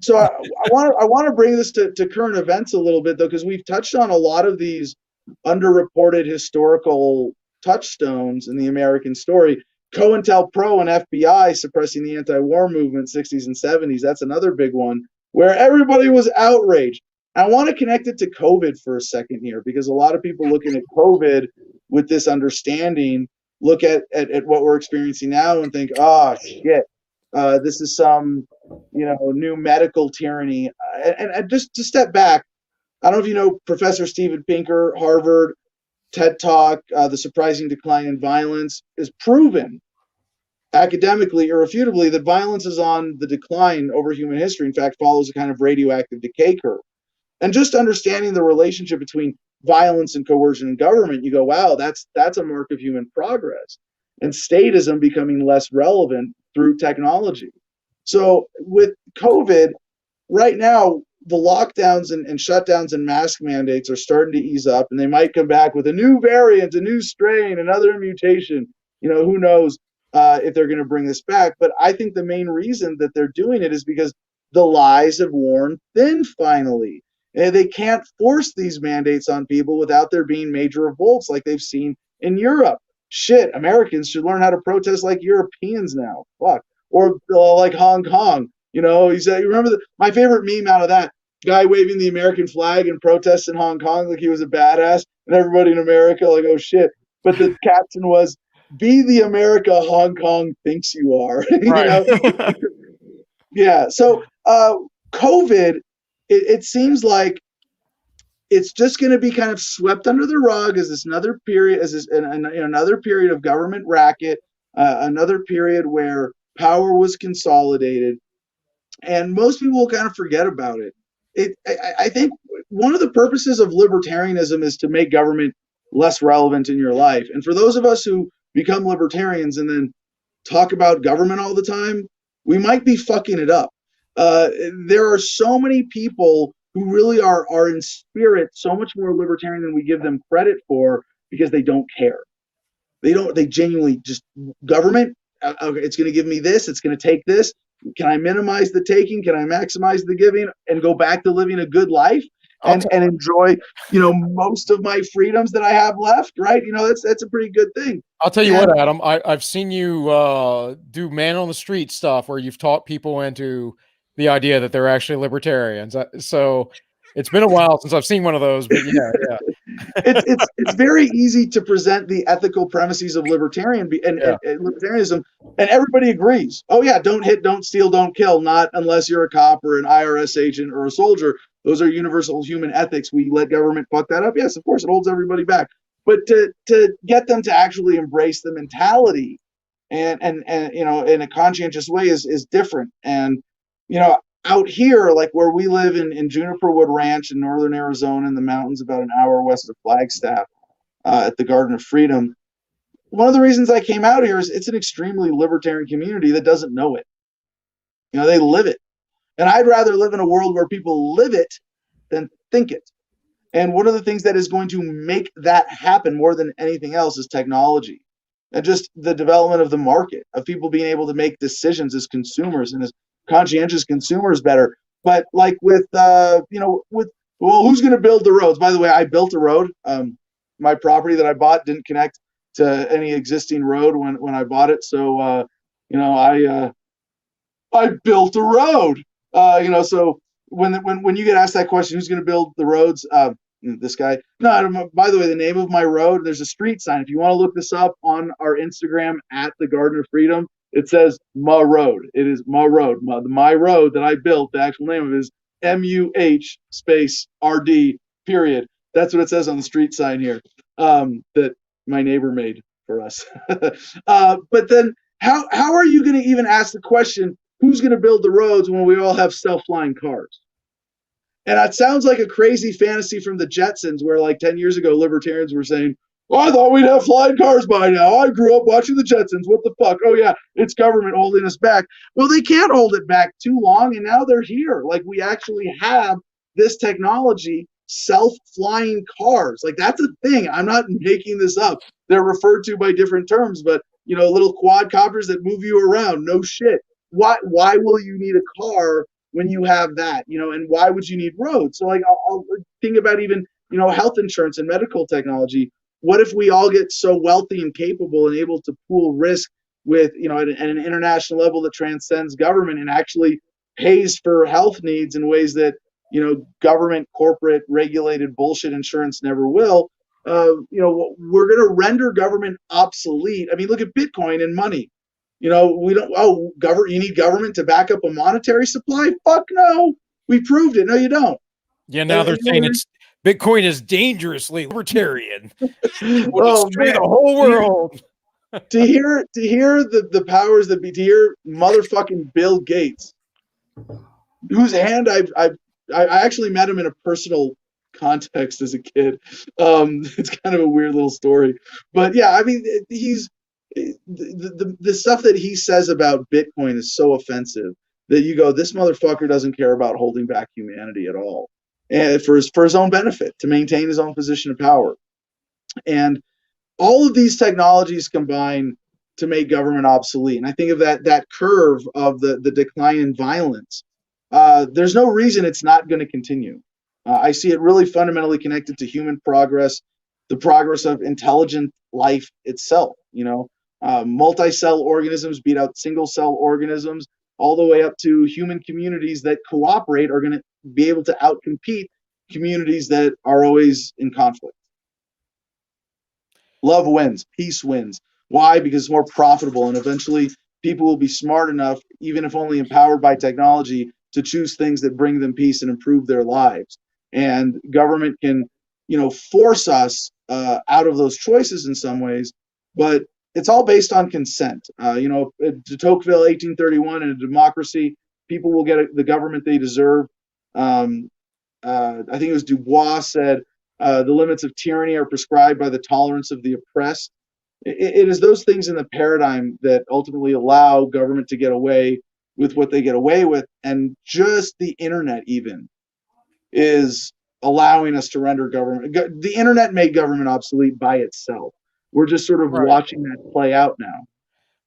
So I want to bring this to current events a little bit, though, because we've touched on a lot of these underreported historical touchstones in the American story. COINTELPRO and FBI suppressing the anti-war movement 60s and 70s. That's another big one where everybody was outraged. I want to connect it to COVID for a second here, because a lot of people looking at COVID with this understanding look at what we're experiencing now and think, oh, shit, this is some new medical tyranny. And just to step back, I don't know if you know Professor Steven Pinker, Harvard, TED Talk, The Surprising Decline in Violence, is proven academically, irrefutably, that violence is on the decline over human history. In fact, follows a kind of radioactive decay curve. And just understanding the relationship between violence and coercion in government, you go, wow, that's a mark of human progress. And statism becoming less relevant through technology. So with COVID, right now, the lockdowns and shutdowns and mask mandates are starting to ease up, and they might come back with a new variant, a new strain, another mutation. Who knows if they're going to bring this back. But I think the main reason that they're doing it is because the lies have worn thin finally. And they can't force these mandates on people without there being major revolts like they've seen in Europe. Shit, Americans should learn how to protest like Europeans now. Fuck. Or like Hong Kong. He said, you remember my favorite meme out of that? Guy waving the American flag and protests in Hong Kong like he was a badass, and everybody in America like, oh shit. But the caption was, be the America Hong Kong thinks you are. right. Yeah. So COVID, it seems like it's just going to be kind of swept under the rug as another period of government racket, another period where power was consolidated, and most people will kind of forget about it. I think one of the purposes of libertarianism is to make government less relevant in your life. And for those of us who become libertarians and then talk about government all the time, we might be fucking it up. There are so many people who really are in spirit so much more libertarian than we give them credit for, because they don't care. They genuinely just, government, okay, it's going to give me this, it's going to take this. Can I minimize the taking? Can I maximize the giving and go back to living a good life and enjoy, most of my freedoms that I have left, right? That's a pretty good thing. I'll tell you what, Adam, I've seen you do man on the street stuff where you've taught people into the idea that they're actually libertarians. So it's been a while since I've seen one of those, but yeah. It's very easy to present the ethical premises of libertarianism, and everybody agrees. Oh yeah, don't hit, don't steal, don't kill, not unless you're a cop or an IRS agent or a soldier. Those are universal human ethics. We let government fuck that up. Yes, of course, it holds everybody back. But to get them to actually embrace the mentality and in a conscientious way is different. And out here, like where we live in Juniper Wood Ranch in northern Arizona in the mountains about an hour west of Flagstaff, at the Garden of Freedom, one of the reasons I came out here is it's an extremely libertarian community that doesn't know it. They live it. And I'd rather live in a world where people live it than think it. And one of the things that is going to make that happen more than anything else is technology, and just the development of the market, of people being able to make decisions as consumers and as conscientious consumers better. But like who's going to build the roads? By the way, I built a road. My property that I bought didn't connect to any existing road when I bought it. So, I built a road. So when you get asked that question, who's going to build the roads? This guy. No, by the way, the name of my road, there's a street sign. If you want to look this up on our Instagram at the Garden of Freedom, it says Ma Road. It is Ma Road. My road that I built, the actual name of it is MUH space RD period. That's what it says on the street sign here, that my neighbor made for us. But then how are you going to even ask the question, who's going to build the roads, when we all have self-flying cars? And that sounds like a crazy fantasy from the Jetsons, where like 10 years ago, libertarians were saying, I thought we'd have flying cars by now. I grew up watching the Jetsons. What the fuck? Oh, yeah, it's government holding us back. Well, they can't hold it back too long, and now they're here. Like, we actually have this technology, self-flying cars. Like, that's a thing. I'm not making this up. They're referred to by different terms, but, little quadcopters that move you around. No shit. Why will you need a car when you have that? And why would you need roads? So, like, I'll think about even, health insurance and medical technology. What if we all get so wealthy and capable and able to pool risk with, at an international level that transcends government and actually pays for health needs in ways that, government, corporate, regulated bullshit insurance never will? We're going to render government obsolete. I mean, look at Bitcoin and money. We don't, you need government to back up a monetary supply? Fuck no. We proved it. No, you don't. Yeah, now they're saying Bitcoin is dangerously libertarian. Will destroy the whole world. To hear the powers that be, to hear motherfucking Bill Gates, whose hand I actually met him in a personal context as a kid. It's kind of a weird little story, but yeah, I mean, he's the stuff that he says about Bitcoin is so offensive that you go, this motherfucker doesn't care about holding back humanity at all, and for his own benefit, to maintain his own position of power. And all of these technologies combine to make government obsolete. And I think of that curve of the decline in violence. There's no reason it's not going to continue. I see it really fundamentally connected to human progress, the progress of intelligent life itself. Multi-cell organisms beat out single-cell organisms, all the way up to human communities that cooperate are going to be able to outcompete communities that are always in conflict. Love wins, peace wins. Why? Because it's more profitable, and eventually people will be smart enough, even if only empowered by technology, to choose things that bring them peace and improve their lives. And government can, force us out of those choices in some ways, but it's all based on consent. De Tocqueville, 1831, in a democracy, people will get the government they deserve. I think it was Dubois said, the limits of tyranny are prescribed by the tolerance of the oppressed. It is those things in the paradigm that ultimately allow government to get away with what they get away with. And just the internet even is allowing us to render government. The internet made government obsolete by itself. We're just sort of watching that play out now.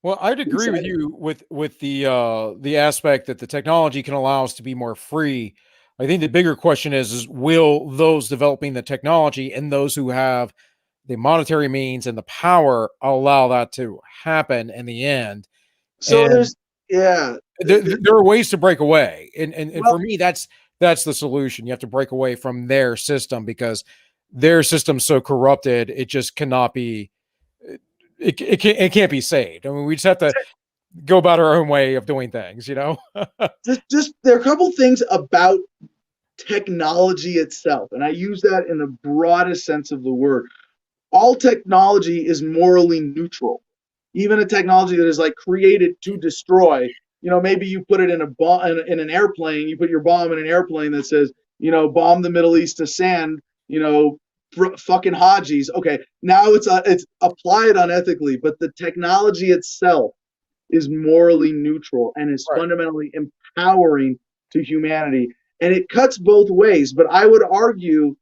Well, I'd agree with you with the aspect that the technology can allow us to be more free. I think the bigger question is will those developing the technology and those who have the monetary means and the power allow that to happen in the end? So and there are ways to break away, and well, for me, that's the solution. You have to break away from their system because their system's so corrupted, it just cannot be. It can't be saved. I mean, we just have to go about our own way of doing things, just there are a couple things about technology itself, and I use that in the broadest sense of the word. All technology is morally neutral. Even a technology that is like created to destroy. Maybe you put it in a bomb in an airplane. You put your bomb in an airplane that says, bomb the Middle East to sand. Fucking Hajis. Okay, now it's applied unethically, but the technology itself is morally neutral and is fundamentally empowering to humanity. And it cuts both ways. But I would argue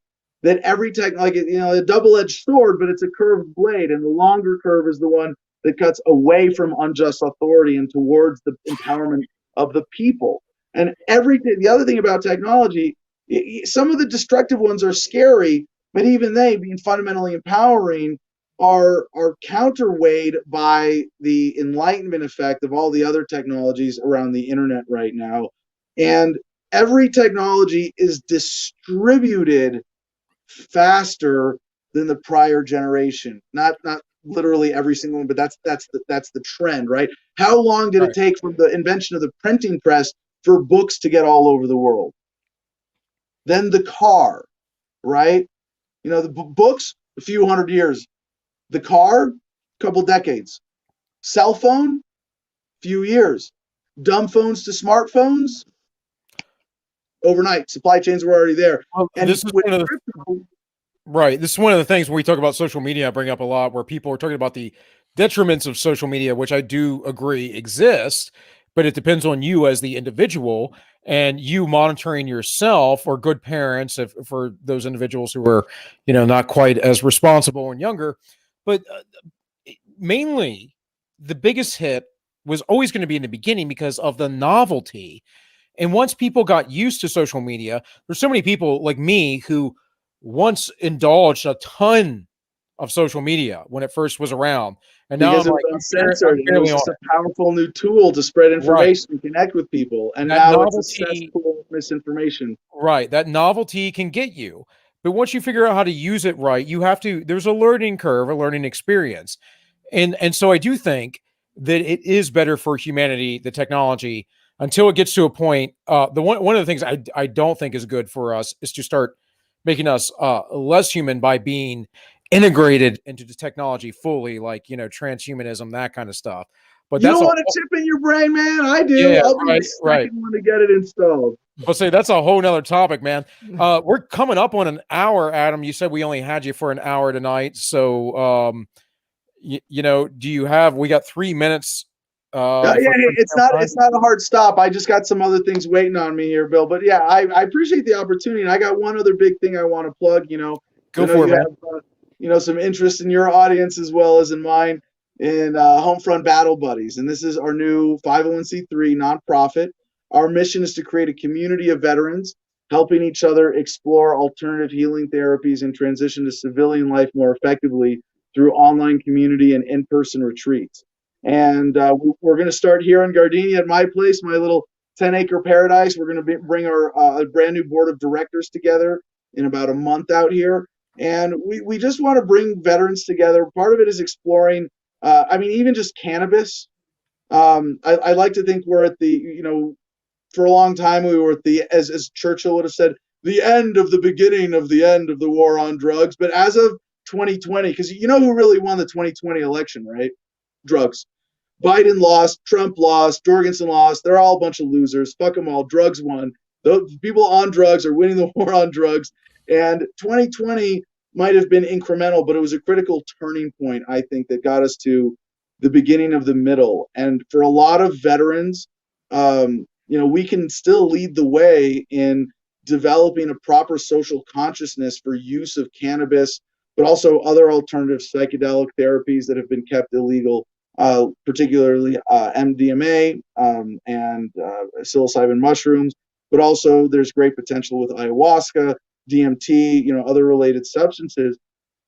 that every a double-edged sword, but it's a curved blade, and the longer curve is the one that cuts away from unjust authority and towards the empowerment of the people. And the other thing about technology, some of the destructive ones are scary, but even they, being fundamentally empowering, are counterweighed by the enlightenment effect of all the other technologies around the internet right now. And every technology is distributed faster than the prior generation. Not literally every single one, but that's the trend, right? How long did it take from the invention of the printing press for books to get all over the world? Then the car, right? The books, a few hundred years. The car, a couple decades. Cell phone, few years. Dumb phones to smartphones, overnight. Supply chains were already there. Well, and this is one of the Right. This is one of the things when we talk about social media, I bring up a lot where people are talking about the detriments of social media, which I do agree exist, but it depends on you as the individual and you monitoring yourself or good parents if, for those individuals who are, not quite as responsible and younger. But mainly, the biggest hit was always going to be in the beginning because of the novelty. And once people got used to social media, there's so many people like me who once indulged a ton of social media when it first was around. And now because I'm it was like, uncensored I'm and it barely was on just a it. powerful new tool to spread Right. information and connect with people. And That now it's a novelty, cesspool of misinformation. right. That novelty can get you. But once you figure out how to use it right, there's a learning curve, a learning experience. And so I do think that it is better for humanity, the technology, until it gets to a point. The one of the things I don't think is good for us is to start making us less human by being integrated into the technology fully, like transhumanism, that kind of stuff. But You that's don't a want a chip in your brain, man? I do. yeah, I'll be the right. second one to get it installed. I'll say that's a whole nother topic, man. We're coming up on an hour, Adam. You said we only had you for an hour tonight, so do you have? We got 3 minutes. Yeah, For it's not a hard stop. I just got some other things waiting on me here, Bill. But yeah, I appreciate the opportunity. And I got one other big thing I want to plug. I go know for it, you man. have some interest in your audience as well as in mine in Homefront Battle Buddies, and this is our new 501c3 nonprofit. Our mission is to create a community of veterans helping each other explore alternative healing therapies and transition to civilian life more effectively through online community and in-person retreats. And we're going to start here in Gardenia at my place, my little 10-acre paradise. We're going to bring our brand new board of directors together in about a month out here. And we just want to bring veterans together. Part of it is exploring, even just cannabis. I like to think we're at for a long time we were at as Churchill would have said, the end of the beginning of the end of the war on drugs. But as of 2020, because you know who really won the 2020 election, right? Drugs. Biden lost, Trump lost, Jorgensen lost. They're all a bunch of losers. Fuck them all. Drugs won. Those people on drugs are winning the war on drugs. And 2020 might have been incremental, but it was a critical turning point, I think, that got us to the beginning of the middle. And for a lot of veterans, we can still lead the way in developing a proper social consciousness for use of cannabis, but also other alternative psychedelic therapies that have been kept illegal, particularly MDMA and psilocybin mushrooms. But also, there's great potential with ayahuasca, DMT, other related substances.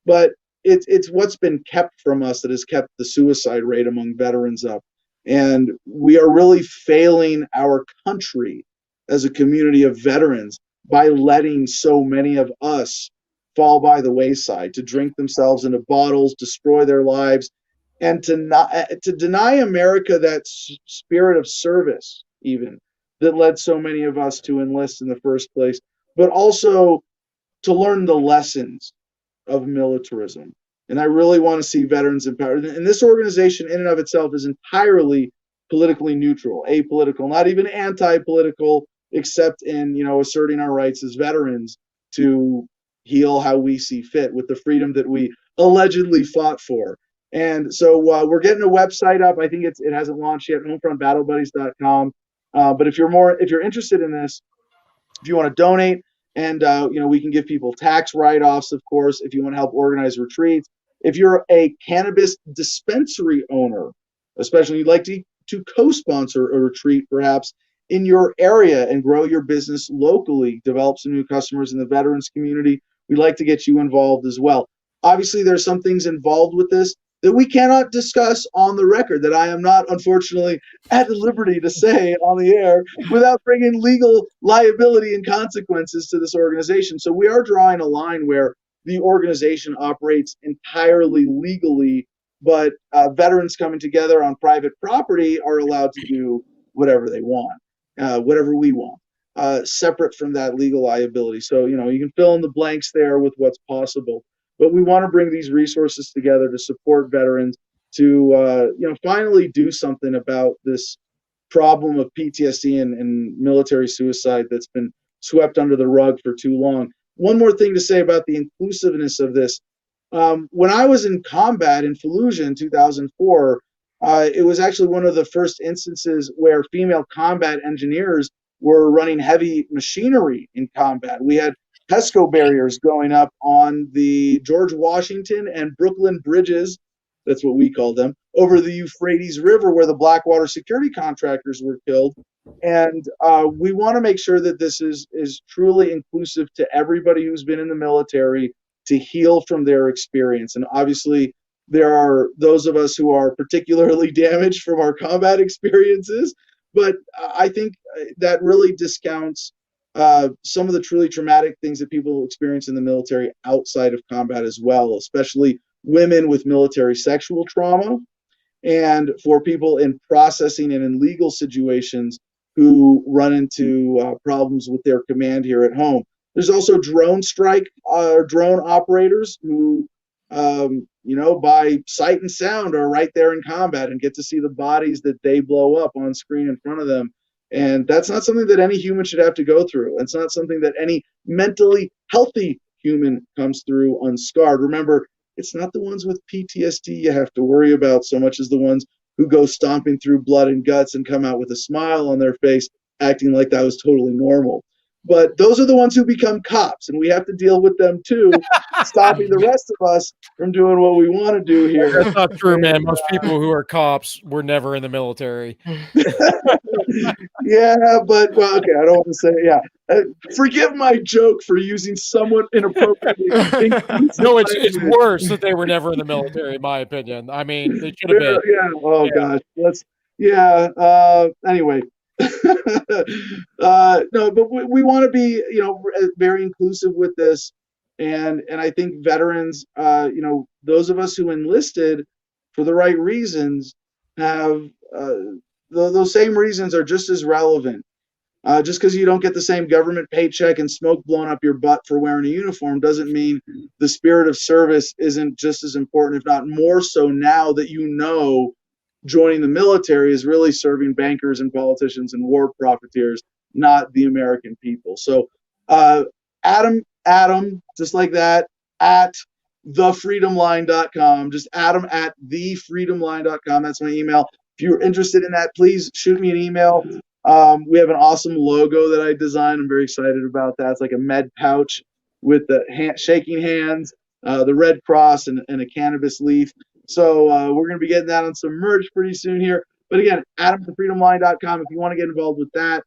But it's what's been kept from us that has kept the suicide rate among veterans up. And we are really failing our country as a community of veterans by letting so many of us fall by the wayside, to drink themselves into bottles, destroy their lives, and to deny America that spirit of service, even that led so many of us to enlist in the first place, but also to learn the lessons of militarism. And I really want to see veterans empowered. And this organization, in and of itself, is entirely politically neutral, apolitical, not even anti-political, except in asserting our rights as veterans to heal how we see fit with the freedom that we allegedly fought for. And so we're getting a website up. I think it hasn't launched yet, homefrontbattlebuddies.com. But if you're interested in this, if you want to donate, and we can give people tax write-offs, of course, if you want to help organize retreats. If you're a cannabis dispensary owner, especially you'd like to co-sponsor a retreat perhaps in your area and grow your business locally, develop some new customers in the veterans community, we'd like to get you involved as well. Obviously, there's some things involved with this that we cannot discuss on the record, that I am not, unfortunately, at liberty to say on the air without bringing legal liability and consequences to this organization. So we are drawing a line where the organization operates entirely legally, but veterans coming together on private property are allowed to do whatever they want, whatever we want, separate from that legal liability. So, you can fill in the blanks there with what's possible. But we want to bring these resources together to support veterans to, finally do something about this problem of PTSD and military suicide that's been swept under the rug for too long. one more thing to say about the inclusiveness of this. When I was in combat in Fallujah in 2004, it was actually one of the first instances where female combat engineers were running heavy machinery in combat. We had PESCO barriers going up on the George Washington and Brooklyn bridges, that's what we call them, over the Euphrates River where the Blackwater security contractors were killed. And we want to make sure that this is truly inclusive to everybody who's been in the military to heal from their experience. And obviously, there are those of us who are particularly damaged from our combat experiences, but I think that really discounts some of the truly traumatic things that people experience in the military outside of combat as well, especially women with military sexual trauma, and for people in processing and in legal situations who run into problems with their command here at home. There's also drone operators who, by sight and sound are right there in combat and get to see the bodies that they blow up on screen in front of them. And that's not something that any human should have to go through. It's not something that any mentally healthy human comes through unscarred. Remember, it's not the ones with PTSD you have to worry about so much as the ones who go stomping through blood and guts and come out with a smile on their face, acting like that was totally normal. But those are the ones who become cops, and we have to deal with them too, stopping the rest of us from doing what we want to do here. That's not true, man. Most people who are cops were never in the military. Yeah, but well, okay, I don't want to say. Yeah, forgive my joke for using somewhat inappropriately. No, it's worse that they were never in the military, in my opinion. I mean, they should have been. Yeah. Oh gosh, let's. Yeah. Anyway. No, but we want to be, very inclusive with this, and I think veterans, those of us who enlisted for the right reasons have those same reasons are just as relevant. Just because you don't get the same government paycheck and smoke blown up your butt for wearing a uniform doesn't mean the spirit of service isn't just as important, if not more so, now that joining the military is really serving bankers and politicians and war profiteers, not the American people. So Adam, just like that, at thefreedomline.com, just Adam at thefreedomline.com. That's my email. If you're interested in that, please shoot me an email. We have an awesome logo that I designed. I'm very excited about that. It's like a med pouch with the shaking hands, the Red Cross, and a cannabis leaf. So we're going to be getting that on some merch pretty soon here. But again, adamthefreedomline.com if you want to get involved with that.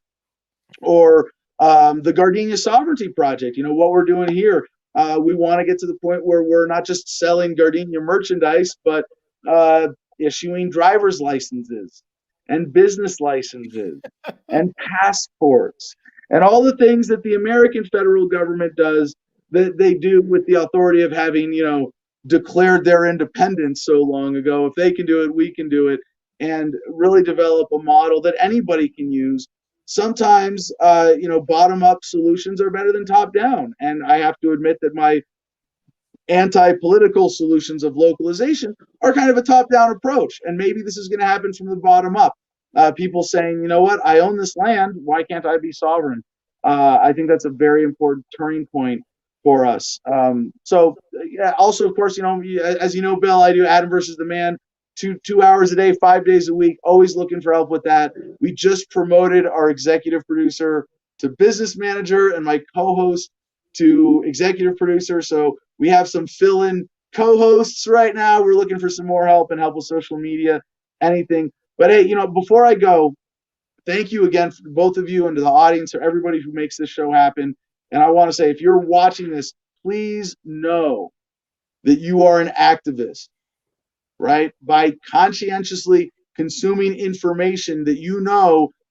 Or the Gardenia Sovereignty Project, what we're doing here. We want to get to the point where we're not just selling Gardenia merchandise, but issuing driver's licenses and business licenses and passports and all the things that the American federal government does that they do with the authority of having, declared their independence so long ago. If they can do it, we can do it, and really develop a model that anybody can use. Sometimes, bottom-up solutions are better than top-down, and I have to admit that my anti-political solutions of localization are kind of a top-down approach, and maybe this is going to happen from the bottom up. People saying, you know what, I own this land, why can't I be sovereign? I think that's a very important turning point for us. So yeah, also, of course, as you know, Bill, I do Adam versus the Man, two hours a day, 5 days a week, always looking for help with that. We just promoted our executive producer to business manager and my co-host to executive producer. So we have some fill-in co-hosts right now. We're looking for some more help and help with social media, anything. But hey, before I go, thank you again for both of you and to the audience, for everybody who makes this show happen. And I want to say, if you're watching this, please know that you are an activist, right? By conscientiously consuming information that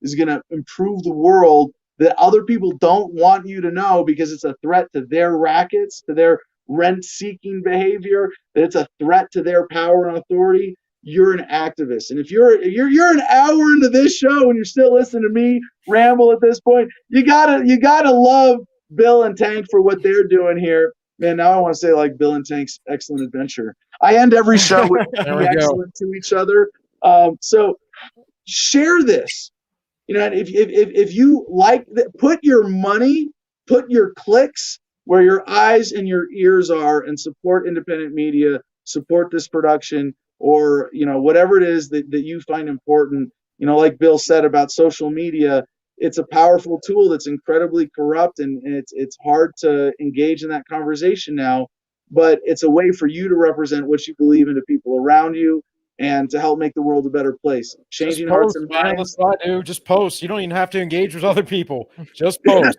is going to improve the world, that other people don't want you to know because it's a threat to their rackets, to their rent-seeking behavior, that it's a threat to their power and authority, you're an activist. And if you're an hour into this show and you're still listening to me ramble at this point, you gotta love Bill and Tank for what they're doing here. Man, now I want to say like Bill and Tank's Excellent Adventure. I end every show with being excellent to each other. So share this. If you like, put your money, put your clicks, where your eyes and your ears are, and support independent media, support this production, or whatever it is that you find important. Like Bill said about social media, it's a powerful tool that's incredibly corrupt, and it's hard to engage in that conversation now, but it's a way for you to represent what you believe in to people around you and to help make the world a better place. Changing hearts and man. minds. That's what I do. Just post. You don't even have to engage with other people. Just post.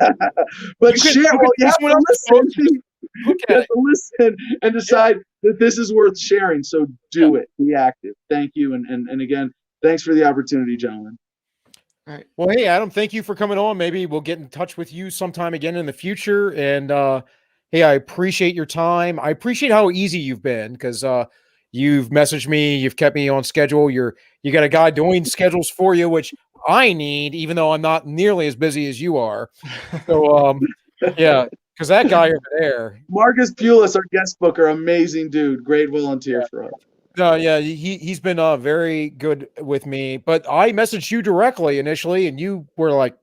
But share. Well, you have to listen. Look You at have it. to listen and decide that this is worth sharing. So do it. Be active. Thank you. And again, thanks for the opportunity, gentlemen. All right. Well, hey, Adam, thank you for coming on. Maybe we'll get in touch with you sometime again in the future. And hey, I appreciate your time. I appreciate how easy you've been, because you've messaged me, you've kept me on schedule. You got a guy doing schedules for you, which I need, even though I'm not nearly as busy as you are. So yeah, because that guy over there, Marcus Pulis, our guest booker, amazing dude, great volunteer for us. yeah, he's been very good with me. But I messaged you directly initially, and you were like,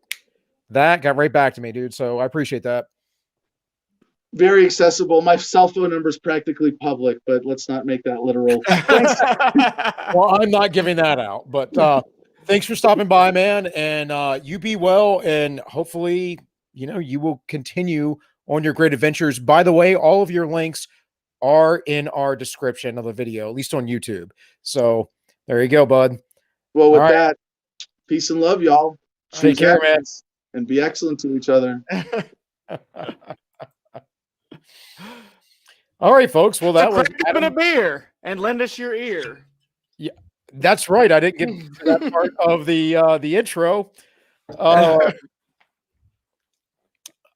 that got right back to me, dude. So I appreciate that. Very accessible. My cell phone number is practically public, but let's not make that literal. Thanks. Well, I'm not giving that out, but thanks for stopping by, man. And you be well, and hopefully, you will continue on your great adventures. By the way, all of your links are in our description of the video, at least on YouTube. So there you go, bud. Well, with that, peace and love, y'all. Take care, man. And be excellent to each other. All right, folks. Well, that was Adam. A beer and lend us your ear. Yeah, that's right. I didn't get to that part of the intro.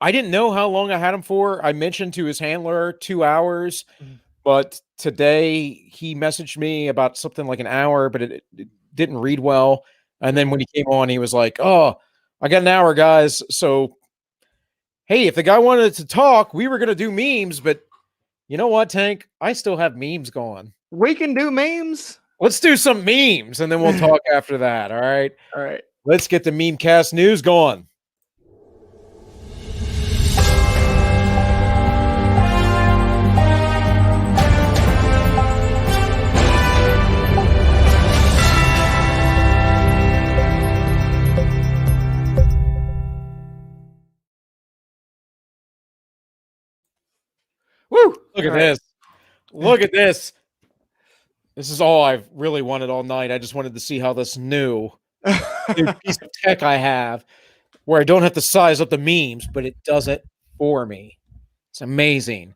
I didn't know how long I had him for. I mentioned to his handler 2 hours, but today he messaged me about something like an hour, but it didn't read well. And then when he came on, he was like, "Oh, I got an hour, guys." So, hey, if the guy wanted to talk, we were going to do memes, but you know what, Tank? I still have memes going. We can do memes. Let's do some memes, and then we'll talk after that. All right. All right. Let's get the Memecast news going. Woo! Look at this. Look at this. This is all I've really wanted all night. I just wanted to see how this new piece of tech I have, where I don't have to size up the memes, but it does it for me. It's amazing.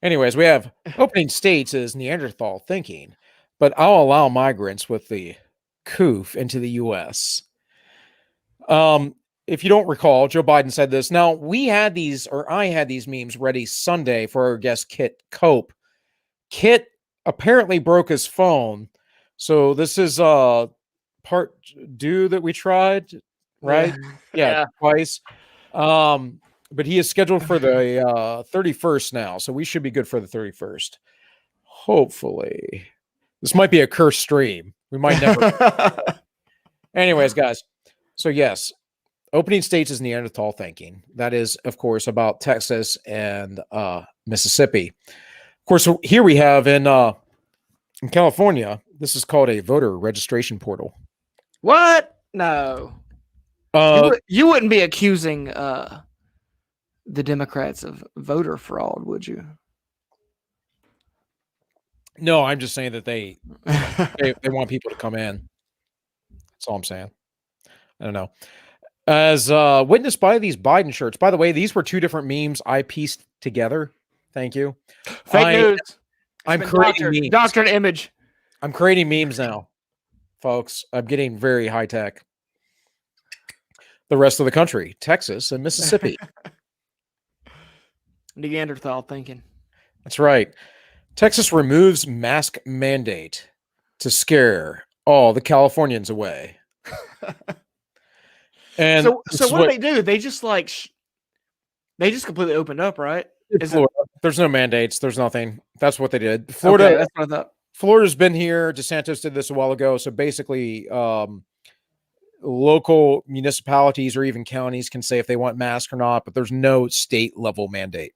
Anyways, we have opening states as Neanderthal thinking, but I'll allow migrants with the COOF into the U.S. If you don't recall, Joe Biden said this. Now, I had these memes ready Sunday for our guest Kit Cope. Kit apparently broke his phone. So this is part 2 that we tried, right? Yeah, twice. But he is scheduled for the 31st now. So we should be good for the 31st. Hopefully. This might be a cursed stream. We might never. Anyways, guys. So yes, opening states is Neanderthal thinking. That is, of course, about Texas and Mississippi. Of course, here we have in California, this is called a voter registration portal. What? No. You wouldn't be accusing the Democrats of voter fraud, would you? No, I'm just saying that they want people to come in. That's all I'm saying. I don't know. As witnessed by these Biden shirts. By the way, these were 2 different memes I pieced together. Thank you. Fake news. I'm creating memes. Doctored image. I'm creating memes now, folks. I'm getting very high tech. The rest of the country, Texas and Mississippi. Neanderthal thinking. That's right. Texas removes mask mandate to scare all the Californians away. And so what do they do? They just they just completely opened up, right? There's no mandates. There's nothing. That's what they did. Florida. Okay, that's what I thought. Florida's been here. DeSantis did this a while ago. So basically, local municipalities or even counties can say if they want masks or not, but there's no state level mandate.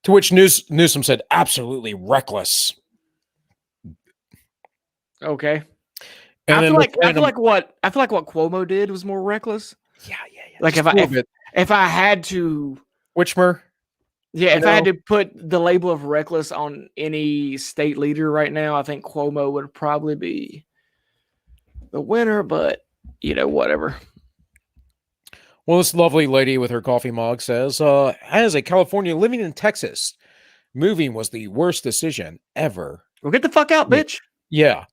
To which Newsom said, absolutely reckless. Okay. And I then feel like what Cuomo did was more reckless. Yeah. Like if I had to, Whichmer, if I had to put the label of reckless on any state leader right now, I think Cuomo would probably be the winner. But whatever. Well, this lovely lady with her coffee mug says, as a California living in Texas, moving was the worst decision ever. Well, get the fuck out, bitch. Yeah.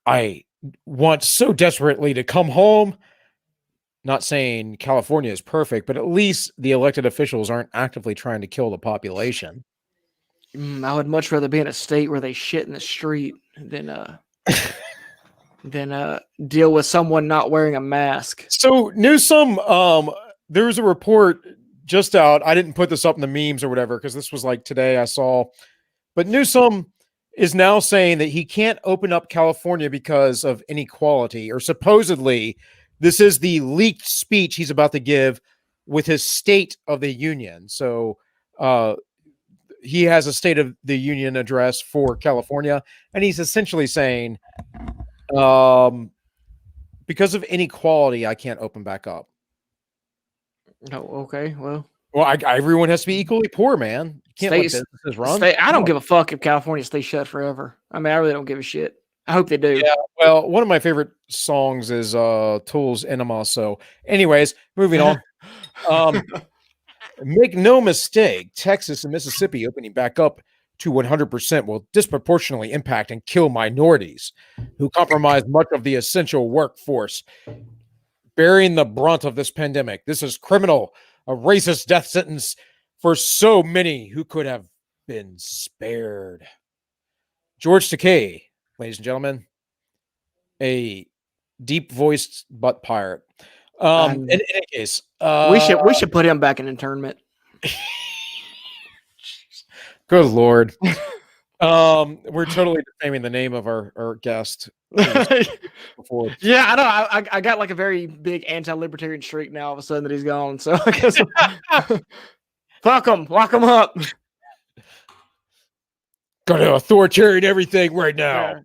I want so desperately to come home. Not saying California is perfect, but at least the elected officials aren't actively trying to kill the population. I would much rather be in a state where they shit in the street than deal with someone not wearing a mask. So Newsom, there's a report just out. I didn't put this up in the memes or whatever because this was like today I saw. But Newsom is now saying that he can't open up California because of inequality, or supposedly this is the leaked speech he's about to give with his State of the Union. So he has a State of the Union address for California, and he's essentially saying, because of inequality, I can't open back up. Oh, okay. Well, everyone has to be equally poor, man. You can't let businesses run. I don't give a fuck if California stays shut forever. I mean, I really don't give a shit. I hope they do. Yeah, well, one of my favorite songs is Tool's Enema. So, anyways, moving on. Make no mistake, Texas and Mississippi opening back up to 100% will disproportionately impact and kill minorities who comprise much of the essential workforce, bearing the brunt of this pandemic. This is criminal, a racist death sentence for so many who could have been spared. George Takei, ladies and gentlemen, a deep-voiced butt pirate. In any case, we should put him back in internment. Good Lord. We're totally defaming the name of our guest. Before. Yeah, I know. I got like a very big anti-libertarian streak now all of a sudden that he's gone. So I guess fuck him, lock him up. Got to authoritarian everything right now.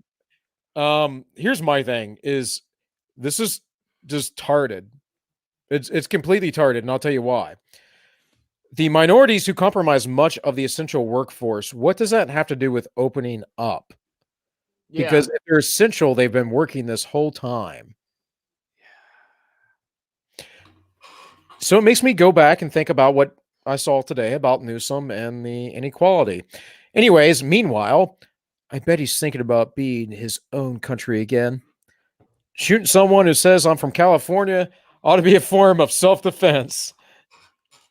Yeah. Here's my thing: is this is just tarded. It's completely tarded, and I'll tell you why. The minorities who comprise much of the essential workforce, what does that have to do with opening up? Yeah. Because if they're essential, they've been working this whole time. So it makes me go back and think about what I saw today about Newsom and the inequality. Anyways, meanwhile, I bet he's thinking about being his own country again. Shooting someone who says I'm from California ought to be a form of self-defense.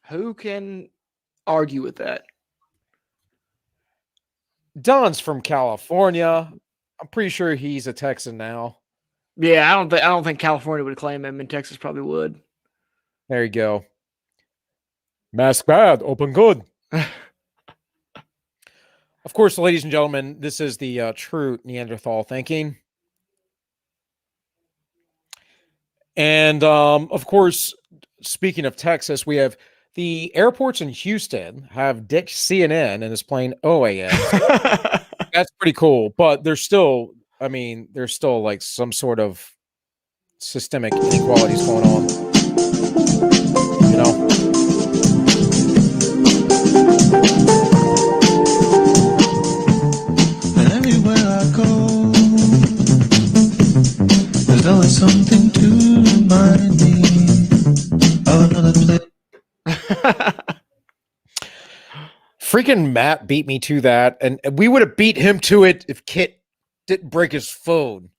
Who can argue with that? Don's from California. I'm pretty sure he's a Texan now. Yeah, I don't think California would claim him, and Texas probably would. There you go. Mask bad, open good. Of course, ladies and gentlemen, this is the true Neanderthal thinking. And of course, speaking of Texas, we have the airports in Houston have ditched CNN and is playing OAN. That's pretty cool, but there's still like some sort of systemic inequalities going on. You know? And everywhere I go, there's always something to remind me of another place. Freaking Matt beat me to that, and we would have beat him to it if Kit didn't break his phone.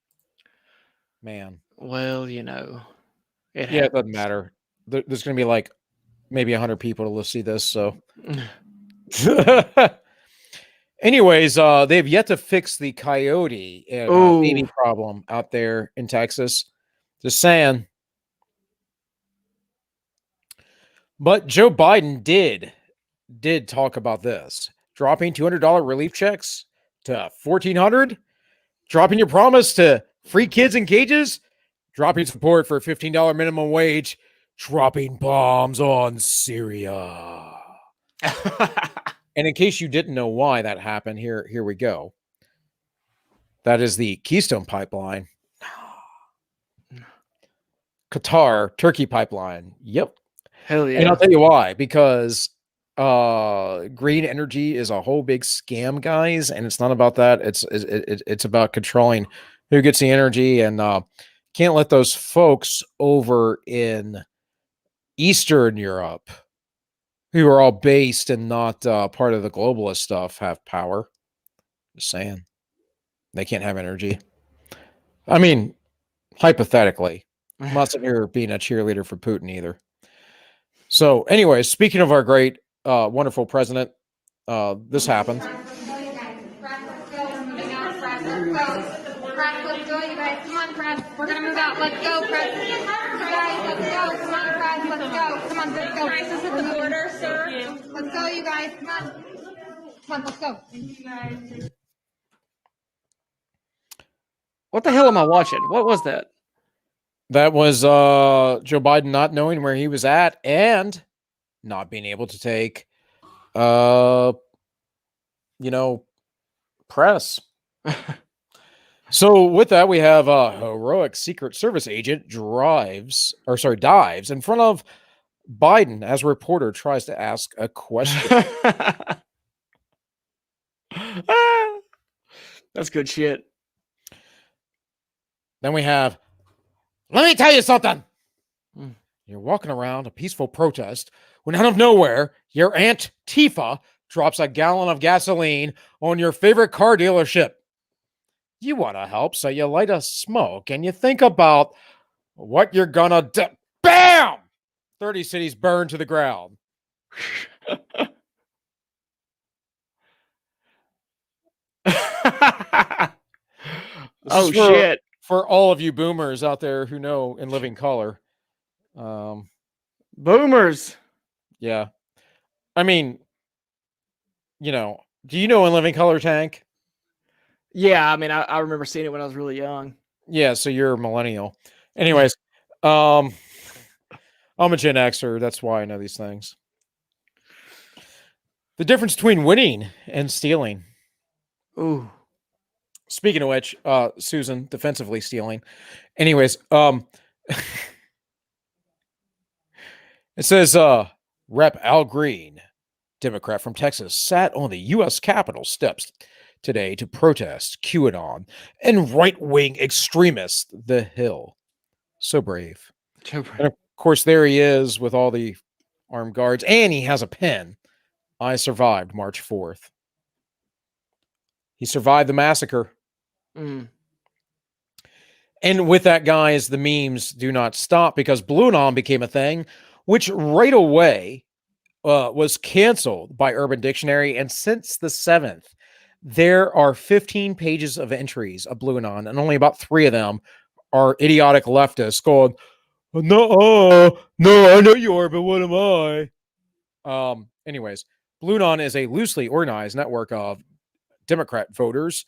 Man. Well, you know. It doesn't matter. There's going to be like maybe 100 people to see this, so. Anyways, they've yet to fix the coyote and baby problem out there in Texas. Just saying. But Joe Biden did talk about this. Dropping $200 relief checks to $1,400. Dropping your promise to free kids in cages dropping support for $15 minimum wage, dropping bombs on Syria. And in case you didn't know why that happened, here we go. That is the Keystone Pipeline. Qatar, Turkey pipeline. Yep. Hell yeah. And I'll tell you why. Because green energy is a whole big scam, guys, and it's not about that. It's about controlling who gets the energy, and can't let those folks over in Eastern Europe, who are all based and not part of the globalist stuff, have power. Just saying, they can't have energy. I mean, hypothetically, I'm not sitting here being a cheerleader for Putin either. So, anyways, speaking of our great, wonderful president, this happened. Let's go, you guys. Come on, Press. We're gonna move out. Let's go, Press. You guys, let's go. Come on, Press. Let's go. Come on, let's go. Crisis at the border, sir. Let's go, you guys. Come on. Come on, let's go. Thank you, guys. What the hell am I watching? What was that? That was Joe Biden not knowing where he was at and not being able to take, press. So with that, we have a heroic Secret Service agent dives in front of Biden as a reporter tries to ask a question. That's good shit. Then we have, let me tell you something. You're walking around a peaceful protest when out of nowhere, your Aunt Tifa drops a gallon of gasoline on your favorite car dealership. You want to help, so you light a smoke and you think about what you're gonna do. Bam! 30 cities burned to the ground. Oh, shit. For all of you boomers out there who know In Living Color. Boomers. Yeah. I mean, do you know In Living Color, Tank? Yeah, I mean, I remember seeing it when I was really young. Yeah, so you're a millennial. Anyways, I'm a Gen Xer. That's why I know these things. The difference between winning and stealing. Ooh. Speaking of which, Susan, defensively stealing. Anyways, it says Rep. Al Green, Democrat from Texas, sat on the U.S. Capitol steps today to protest QAnon and right-wing extremists, The Hill. So brave. And of course, there he is with all the armed guards, and he has a pen. I survived March 4th. He survived the massacre. Mm. And with that, guys, the memes do not stop because Bluenon became a thing, which right away was canceled by Urban Dictionary. And since the 7th, there are 15 pages of entries of Bluenon, and only about 3 of them are idiotic leftists going, no, I know you are, but what am I? Anyways, Bluenon is a loosely organized network of Democrat voters,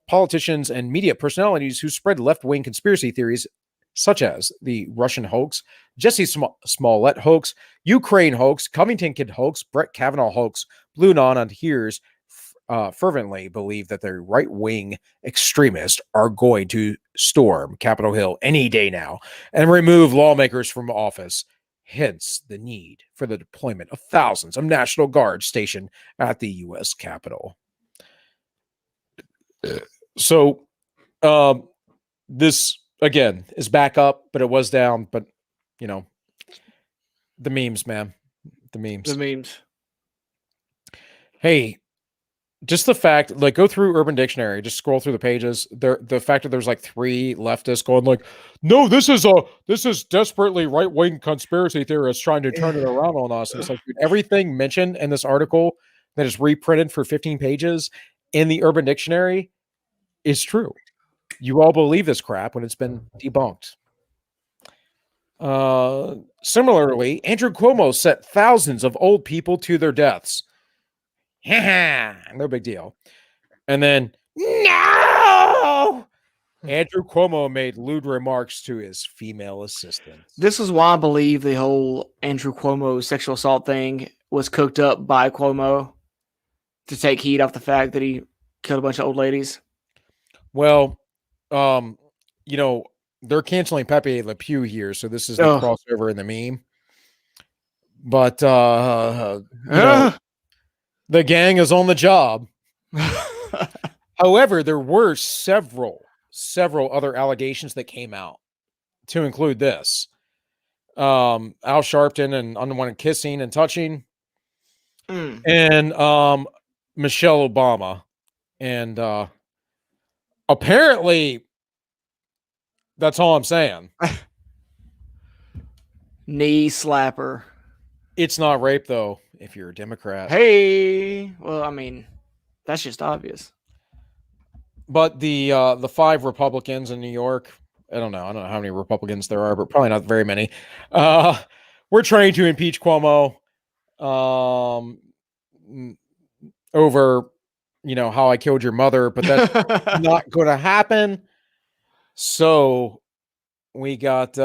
politicians, and media personalities who spread left-wing conspiracy theories such as the Russian hoax, Jesse Smollett hoax, Ukraine hoax, Covington Kid hoax, Brett Kavanaugh hoax. Bluenon adheres fervently believe that the right-wing extremists are going to storm Capitol Hill any day now and remove lawmakers from office. Hence the need for the deployment of thousands of National Guards stationed at the U.S. Capitol. So, this again is back up, but it was down. But the memes, man, the memes. Hey, just the fact, like, go through Urban Dictionary, just scroll through the pages. The fact that there's like 3 leftists going like, no, this is desperately right-wing conspiracy theorists trying to turn it around on us. And it's like, dude, everything mentioned in this article that is reprinted for 15 pages in the Urban Dictionary is true. You all believe this crap when it's been debunked. Similarly, Andrew Cuomo sent thousands of old people to their deaths. No big deal. And then, no! Andrew Cuomo made lewd remarks to his female assistants. This is why I believe the whole Andrew Cuomo sexual assault thing was cooked up by Cuomo to take heat off the fact that he killed a bunch of old ladies. Well, you know, they're canceling Pepe Le Pew here, so this is the crossover in the meme. But the gang is on the job. However, there were several other allegations that came out, to include this. Al Sharpton and unwanted kissing and touching. And Michelle Obama. And apparently that's all I'm saying. Knee slapper. It's not rape, though, if you're a Democrat. Hey, well, I mean, that's just obvious. But the 5 Republicans in New York, I don't know how many Republicans there are, but probably not very many. We're trying to impeach Cuomo over, how I killed your mother, but that's not going to happen. So we got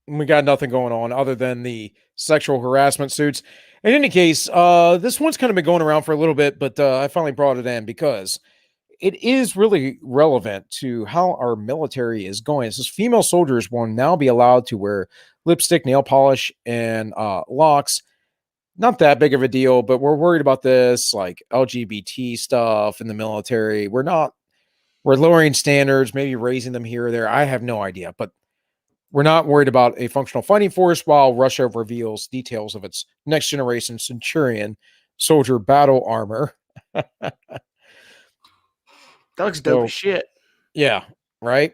nothing going on other than the sexual harassment suits. In any case, this one's kind of been going around for a little bit, but I finally brought it in because it is really relevant to how our military is going. It says female soldiers will now be allowed to wear lipstick, nail polish, and locks. Not that big of a deal, but we're worried about this, like LGBT stuff in the military. We're lowering standards, maybe raising them here or there. I have no idea, but we're not worried about a functional fighting force while Russia reveals details of its next generation Centurion soldier battle armor. That looks dope as shit. Yeah, right?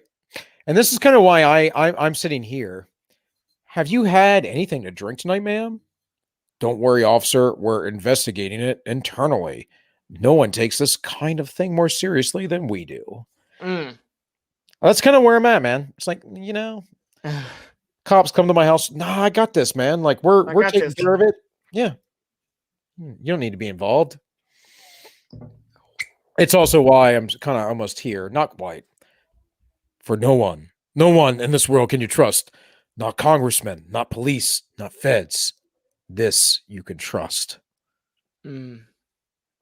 And this is kind of why I'm sitting here. Have you had anything to drink tonight, ma'am? Don't worry, officer. We're investigating it internally. No one takes this kind of thing more seriously than we do. That's kind of where I'm at, man. It's like, cops come to my house. Nah, I got this, man. Like we're taking care of it. Yeah. You don't need to be involved. It's also why I'm kind of almost here. Not quite. For no one in this world can you trust. Not congressmen, not police, not feds. This you can trust.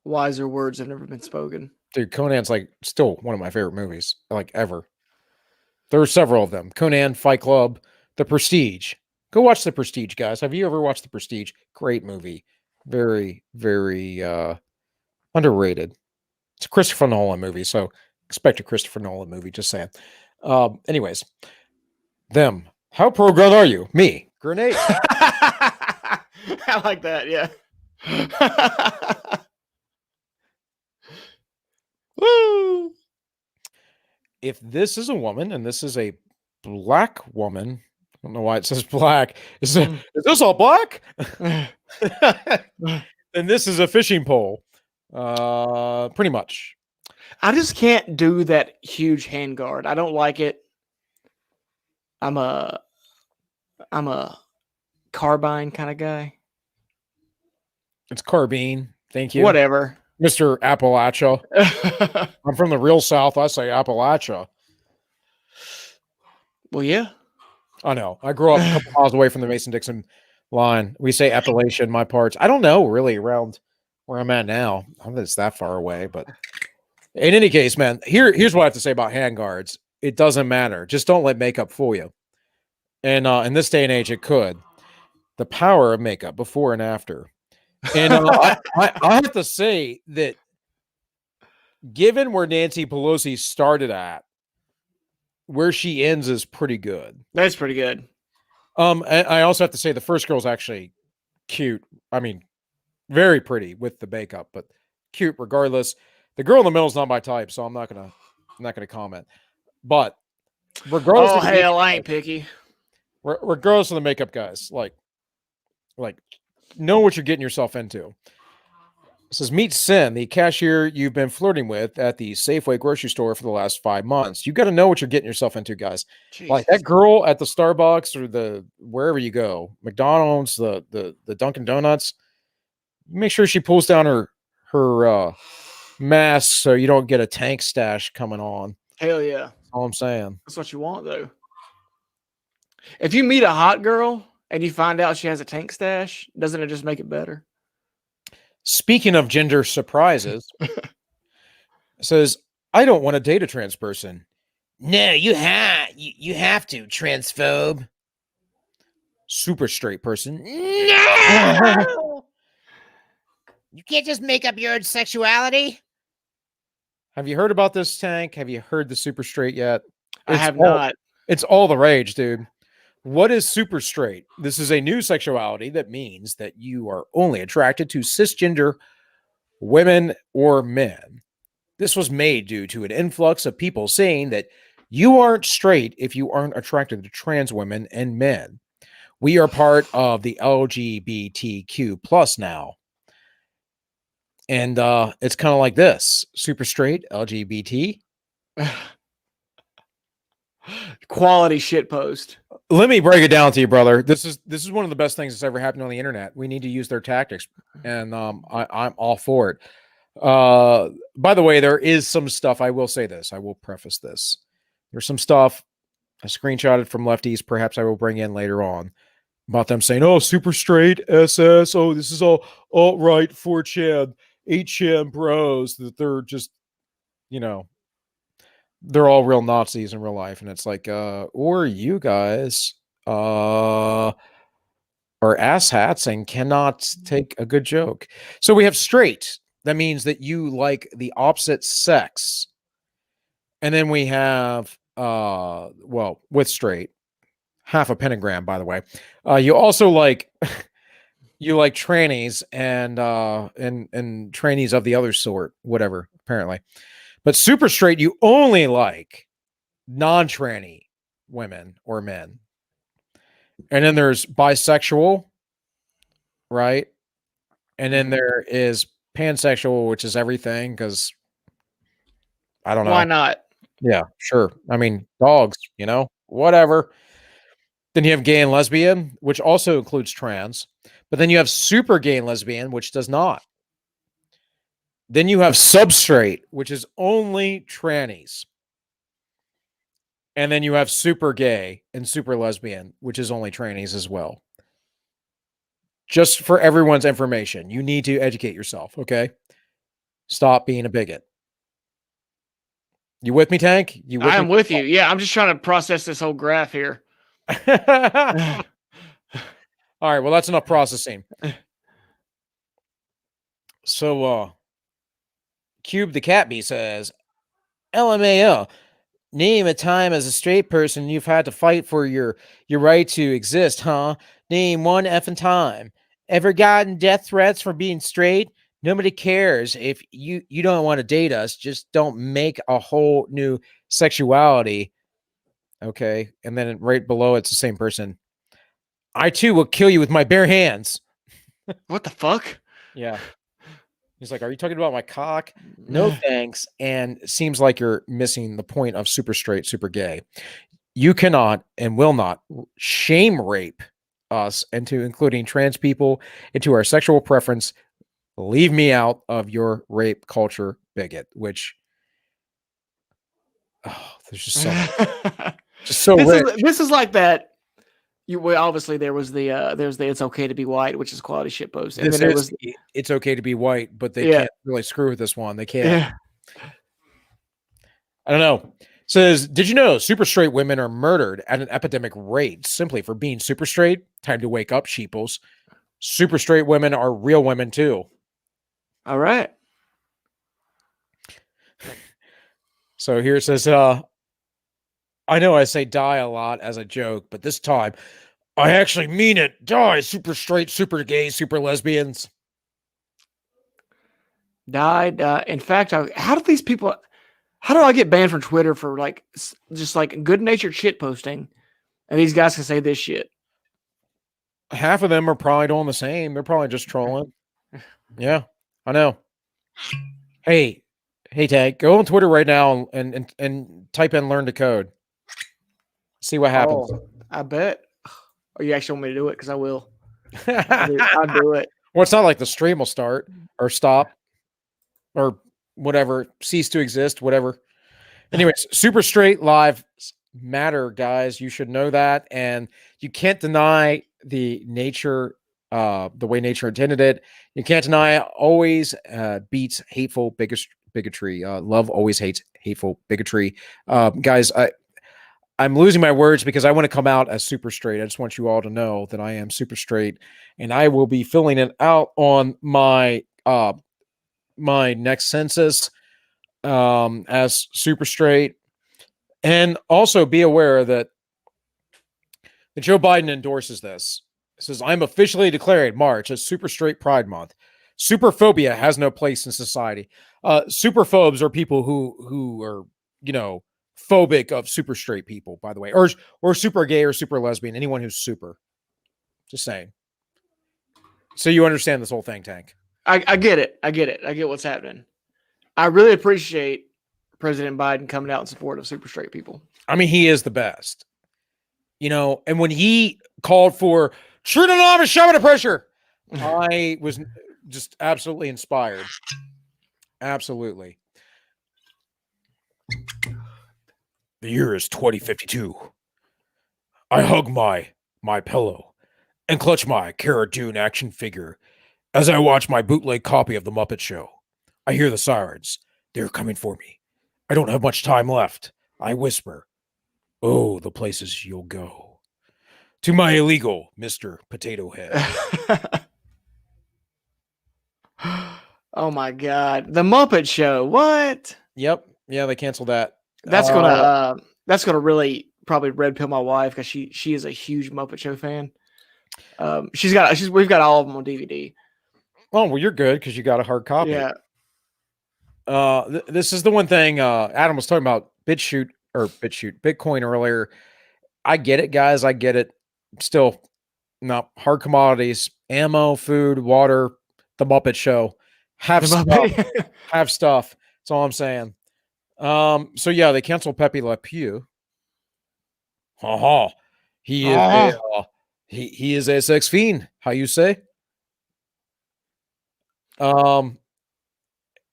Wiser words have never been spoken. Dude, Conan's like still one of my favorite movies, like ever. There are several of them. Conan, Fight Club, The Prestige. Go watch The Prestige, guys. Have you ever watched The Prestige? Great movie. Very, very underrated. It's a Christopher Nolan movie, so expect a Christopher Nolan movie, just saying. Anyways, them. How pro-gun are you? Me. Grenade. I like that, yeah. Woo! If this is a woman and this is a black woman, I don't know why it says black. Is this all black? Then this is a fishing pole. Pretty much. I just can't do that huge handguard. I don't like it. I'm a carbine kind of guy. It's carbine. Thank you. Whatever. Mr. Appalachia. I'm from the real South. I say Appalachia. Well, yeah. I know. I grew up a couple miles away from the Mason-Dixon line. We say Appalachia in my parts. I don't know really around where I'm at now. I don't think it's that far away, but in any case, man, here's what I have to say about handguards. It doesn't matter. Just don't let makeup fool you. And in this day and age, it could. The power of makeup before and after. And I have to say that given where Nancy Pelosi started at, where she ends is pretty good. That's pretty good. I also have to say the first girl's actually cute. I mean, very pretty with the makeup, but cute regardless. The girl in the middle is not my type, so I'm not gonna comment. But regardless, oh hell, I ain't picky. Regardless of the makeup, guys, like know what you're getting yourself into. It says, meet Sin, the cashier you've been flirting with at the Safeway grocery store for the last 5 months. You got to know what you're getting yourself into, guys. Jesus. Like that girl at the Starbucks or the wherever you go, McDonald's, the Dunkin' Donuts. Make sure she pulls down her masks so you don't get a tank stash coming on. Hell yeah. That's all I'm saying. That's what you want, though. If you meet a hot girl and you find out she has a tank stash, doesn't it just make it better? Speaking of gender surprises, it says, I don't want to date a trans person. No, you have to, transphobe. Super straight person. No! You can't just make up your own sexuality. Have you heard about this, Tank? Have you heard the super straight yet? I have not. It's all the rage, dude. What is super straight? This is a new sexuality that means that you are only attracted to cisgender women or men. This was made due to an influx of people saying that you aren't straight if you aren't attracted to trans women and men. We are part of the LGBTQ plus now. And it's kind of like this. Super straight, LGBT. Quality shit post. Let me break it down to you, brother. This is one of the best things that's ever happened on the internet. We need to use their tactics, and I'm all for it. By the way, there is some stuff. I will say this. I will preface this. There's some stuff I screenshotted from lefties. Perhaps I will bring in later on about them saying, "Oh, super straight SS. Oh, this is all alt-right 4chan, 8chan bros." That they're just, they're all real Nazis in real life. And it's like, or you guys are asshats and cannot take a good joke. So we have straight. That means that you like the opposite sex. And then we have, with straight, half a pentagram, by the way. You also like, you like trannies and trannies of the other sort, whatever, apparently. But super straight, you only like non-tranny women or men. And then there's bisexual, right? And then there is pansexual, which is everything, because I don't know. Why not? Yeah, sure. I mean, dogs, whatever. Then you have gay and lesbian, which also includes trans. But then you have super gay and lesbian, which does not. Then you have substraight, which is only trannies. And then you have super gay and super lesbian, which is only trannies as well. Just for everyone's information, you need to educate yourself, okay? Stop being a bigot. You with me, Tank? I am with you. Yeah, I'm just trying to process this whole graph here. All right, well, that's enough processing. So, Cube the Cat Bee says, LMAO, name a time as a straight person you've had to fight for your right to exist, huh? Name one effing time. Ever gotten death threats for being straight? Nobody cares if you don't want to date us. Just don't make a whole new sexuality. Okay. And then right below, it's the same person. I too will kill you with my bare hands. What the fuck? Yeah. He's like, are you talking about my cock? No, thanks. And it seems like you're missing the point of super straight, super gay. You cannot and will not shame rape us into including trans people into our sexual preference. Leave me out of your rape culture, bigot, which there's just so this is like that. Obviously there was the it's okay to be white, which is quality shit post. And then it's okay to be white, but they can't really screw with this one. They can't. Yeah. I don't know. Says, did you know super straight women are murdered at an epidemic rate simply for being super straight? Time to wake up, sheeples. Super straight women are real women too. All right. So here it says, I know I say die a lot as a joke, but this time I actually mean it. Die, super straight, super gay, super lesbians. Died. In fact, how do I get banned from Twitter for just good natured shit posting? And these guys can say this shit. Half of them are probably doing the same. They're probably just trolling. Yeah, I know. Hey, Tag, go on Twitter right now and type in learn to code. See what happens. Oh, I bet. Oh, you actually want me to do it? Because I will. I'll do it. Well, it's not like the stream will start or stop or whatever, cease to exist, whatever. Anyways, Super Straight lives matter, guys. You should know that, and you can't deny the way nature intended it. You can't deny it always beats hateful bigotry. Love always hates hateful bigotry. Guys, I'm losing my words because I want to come out as super straight. I just want you all to know that I am super straight, and I will be filling it out on my my next census as super straight. And also be aware that Joe Biden endorses this. It says, I'm officially declaring March as Super Straight Pride Month. Superphobia has no place in society. Superphobes are people who are, phobic of super straight people, by the way, or super gay or super lesbian, anyone who's super. Just saying. So you understand this whole thing, Tank. I get it. I get it. I get what's happening. I really appreciate President Biden coming out in support of super straight people. I mean, he is the best. And when he called for Trudeaunomics shove under pressure, I was just absolutely inspired. Absolutely. The year is 2052. I hug my pillow and clutch my Cara Dune action figure as I watch my bootleg copy of The Muppet Show. I hear the sirens. They're coming for me. I don't have much time left. I whisper, oh, the places you'll go. To my illegal Mr. Potato Head. Oh my God. The Muppet Show. What? Yep. Yeah, they canceled that. That's gonna really probably red pill my wife because she is a huge Muppet Show fan. We've got all of them on DVD. Oh, well, you're good because you got a hard copy. Yeah. This is the one thing Adam was talking about Bitcoin earlier. I get it, guys. I get it. Still, not hard commodities, ammo, food, water, the Muppet Show. Have stuff. Have stuff. That's all I'm saying. So yeah, they canceled Pepe Le Pew. He is he is a sex fiend. How you say? And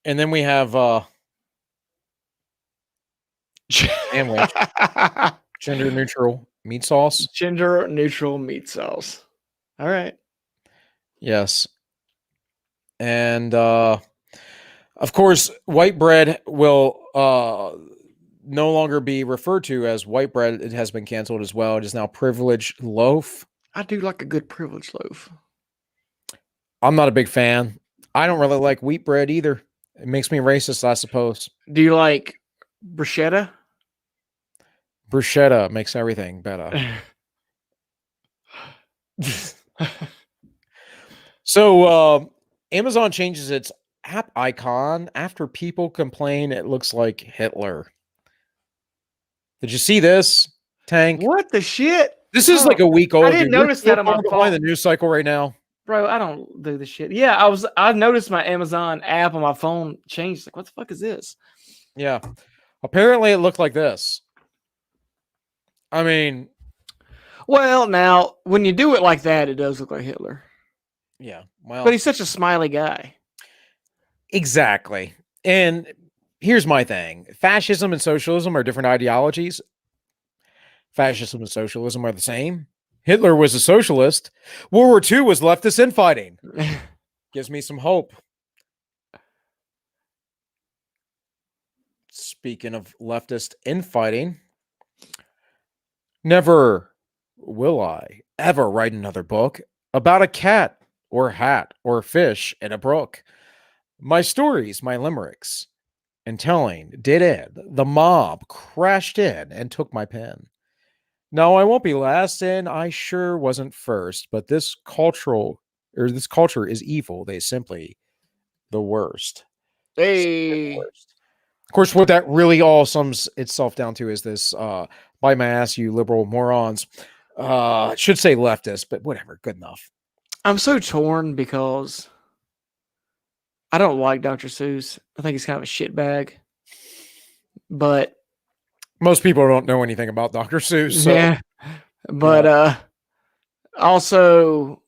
then we have sandwich, gender neutral meat sauce. Gender neutral meat sauce. All right. Yes. And of course, white bread will no longer be referred to as white bread. It has been canceled as well. It is now privileged loaf. I do like a good privileged loaf. I'm not a big fan. I don't really like wheat bread either. It makes me racist, I suppose. Do you like bruschetta? Bruschetta makes everything better. So Amazon changes its app icon after people complain it looks like Hitler. Did you see this, Tank? What the shit? This is like a week old. I didn't notice that on my phone. Behind the news cycle right now. Bro, I don't do this shit. Yeah, I noticed my Amazon app on my phone changed. Like, what the fuck is this? Yeah. Apparently it looked like this. I mean, well, now when you do it like that, it does look like Hitler. Yeah. Well, but he's such a smiley guy. Exactly. And here's my thing. Fascism and socialism are different ideologies. Fascism and socialism are the same. Hitler was a socialist. World War II was leftist infighting. Gives me some hope. Speaking of leftist infighting, never will I ever write another book about a cat or hat or fish in a brook. My stories, my limericks, and telling did end. The mob crashed in and took my pen. No, I won't be last, and I sure wasn't first, but this culture is evil. They simply the worst. Hey. The worst. Of course, what that really all sums itself down to is this, by my ass, you liberal morons. Should say leftist, but whatever, good enough. I'm so torn because I don't like Dr. Seuss. I think he's kind of a shitbag. But most people don't know anything about Dr. Seuss. So. Yeah. But also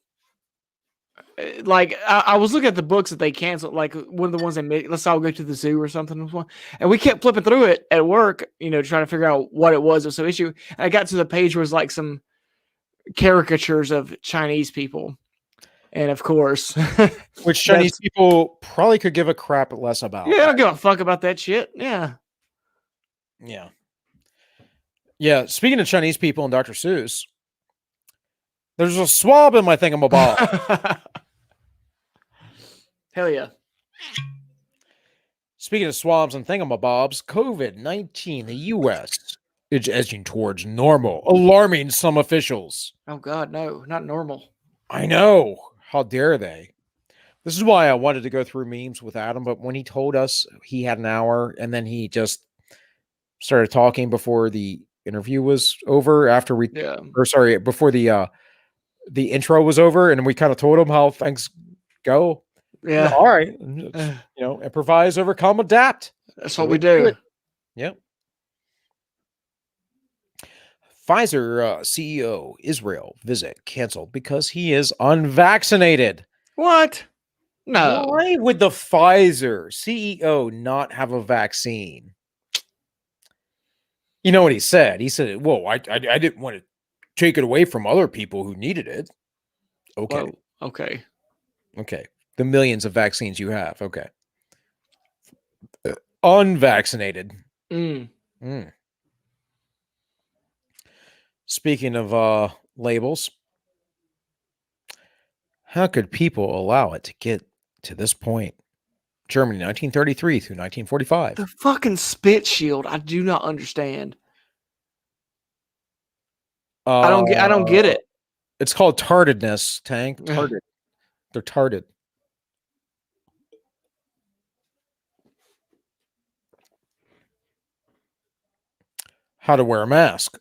like I was looking at the books that they canceled, like one of the ones they made. Let's all go to the zoo or something. And we kept flipping through it at work, trying to figure out what it was. So issue. And I got to the page where it was like some caricatures of Chinese people, and of course, Which Chinese people probably could give a crap less about. Yeah, I don't give a fuck about that shit. Yeah. Yeah. Yeah. Speaking of Chinese people and Dr. Seuss, there's a swab in my thingamabob. Hell yeah. Speaking of swabs and thingamabobs, COVID-19, the U.S. is edging towards normal, alarming some officials. Oh, God, no, not normal. I know. How dare they? This is why I wanted to go through memes with Adam, but when he told us he had an hour and then he just started talking before the interview was over, before the intro was over, and we kind of told him how things go. Yeah. All right. Improvise, overcome, adapt. That's what we do. Yep. Pfizer CEO Israel visit canceled because he is unvaccinated. What? No. Why would the Pfizer CEO not have a vaccine? You know what he said? He said, "Whoa, I didn't want to take it away from other people who needed it." Okay. Whoa. Okay. Okay. The millions of vaccines you have. Okay. Unvaccinated. Mm. Speaking of labels, how could people allow it to get to this point? Germany, 1933 through 1945. The fucking spit shield. I do not understand. I don't get it. It's called tardedness, Tank. Tarded. They're tarded. How to wear a mask.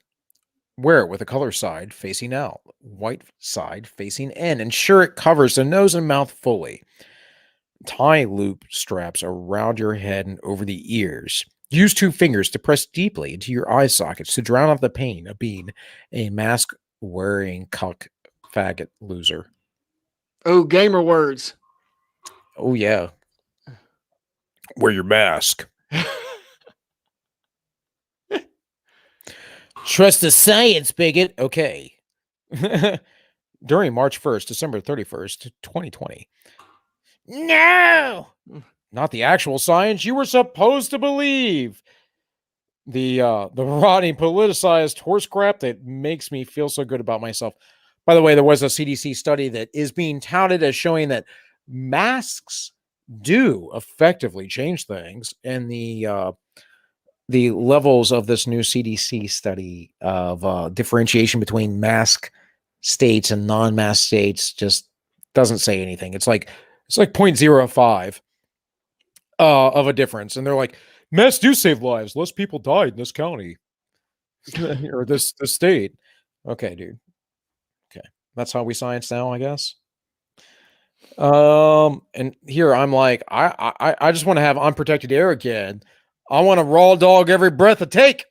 Wear it with a color side facing out, white side facing in. Ensure it covers the nose and mouth fully. Tie loop straps around your head and over the ears. Use 2 fingers to press deeply into your eye sockets to drown out the pain of being a mask-wearing cuck faggot loser. Oh, gamer words. Oh, yeah. Wear your mask. Trust the science, bigot. Okay. During March 1st, December 31st, 2020. No! Not the actual science you were supposed to believe. The rotting, politicized horse crap that makes me feel so good about myself. By the way, there was a CDC study that is being touted as showing that masks do effectively change things, and the levels of this new CDC study of differentiation between mask states and non-mask states just doesn't say anything. It's like 0.05 of a difference, and they're like, masks do save lives. Less people died in this county or this state. Okay, dude. Okay, that's how we science now, I guess. And here I'm like, I just want to have unprotected air again. I want to raw dog every breath I take.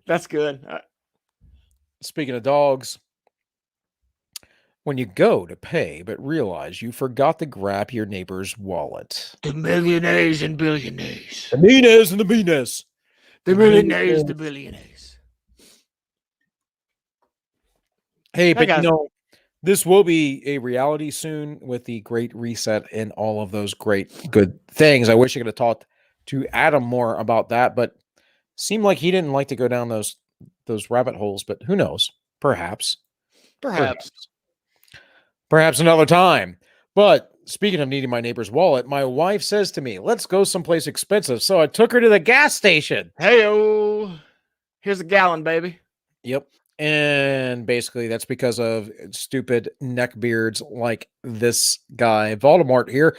That's good. Speaking of dogs, when you go to pay but realize you forgot to grab your neighbor's wallet. The millionaires and billionaires. The meanest and the meanest. The millionaires, the billionaires. Hey, but this will be a reality soon with the Great Reset and all of those great, good things. I wish I could have talked to Adam more about that, but seemed like he didn't like to go down those rabbit holes, but who knows? Perhaps another time. But speaking of needing my neighbor's wallet, my wife says to me, let's go someplace expensive. So I took her to the gas station. Hey-o. Here's a gallon, baby. Yep. And basically that's because of stupid neckbeards like this guy, Voldemort here.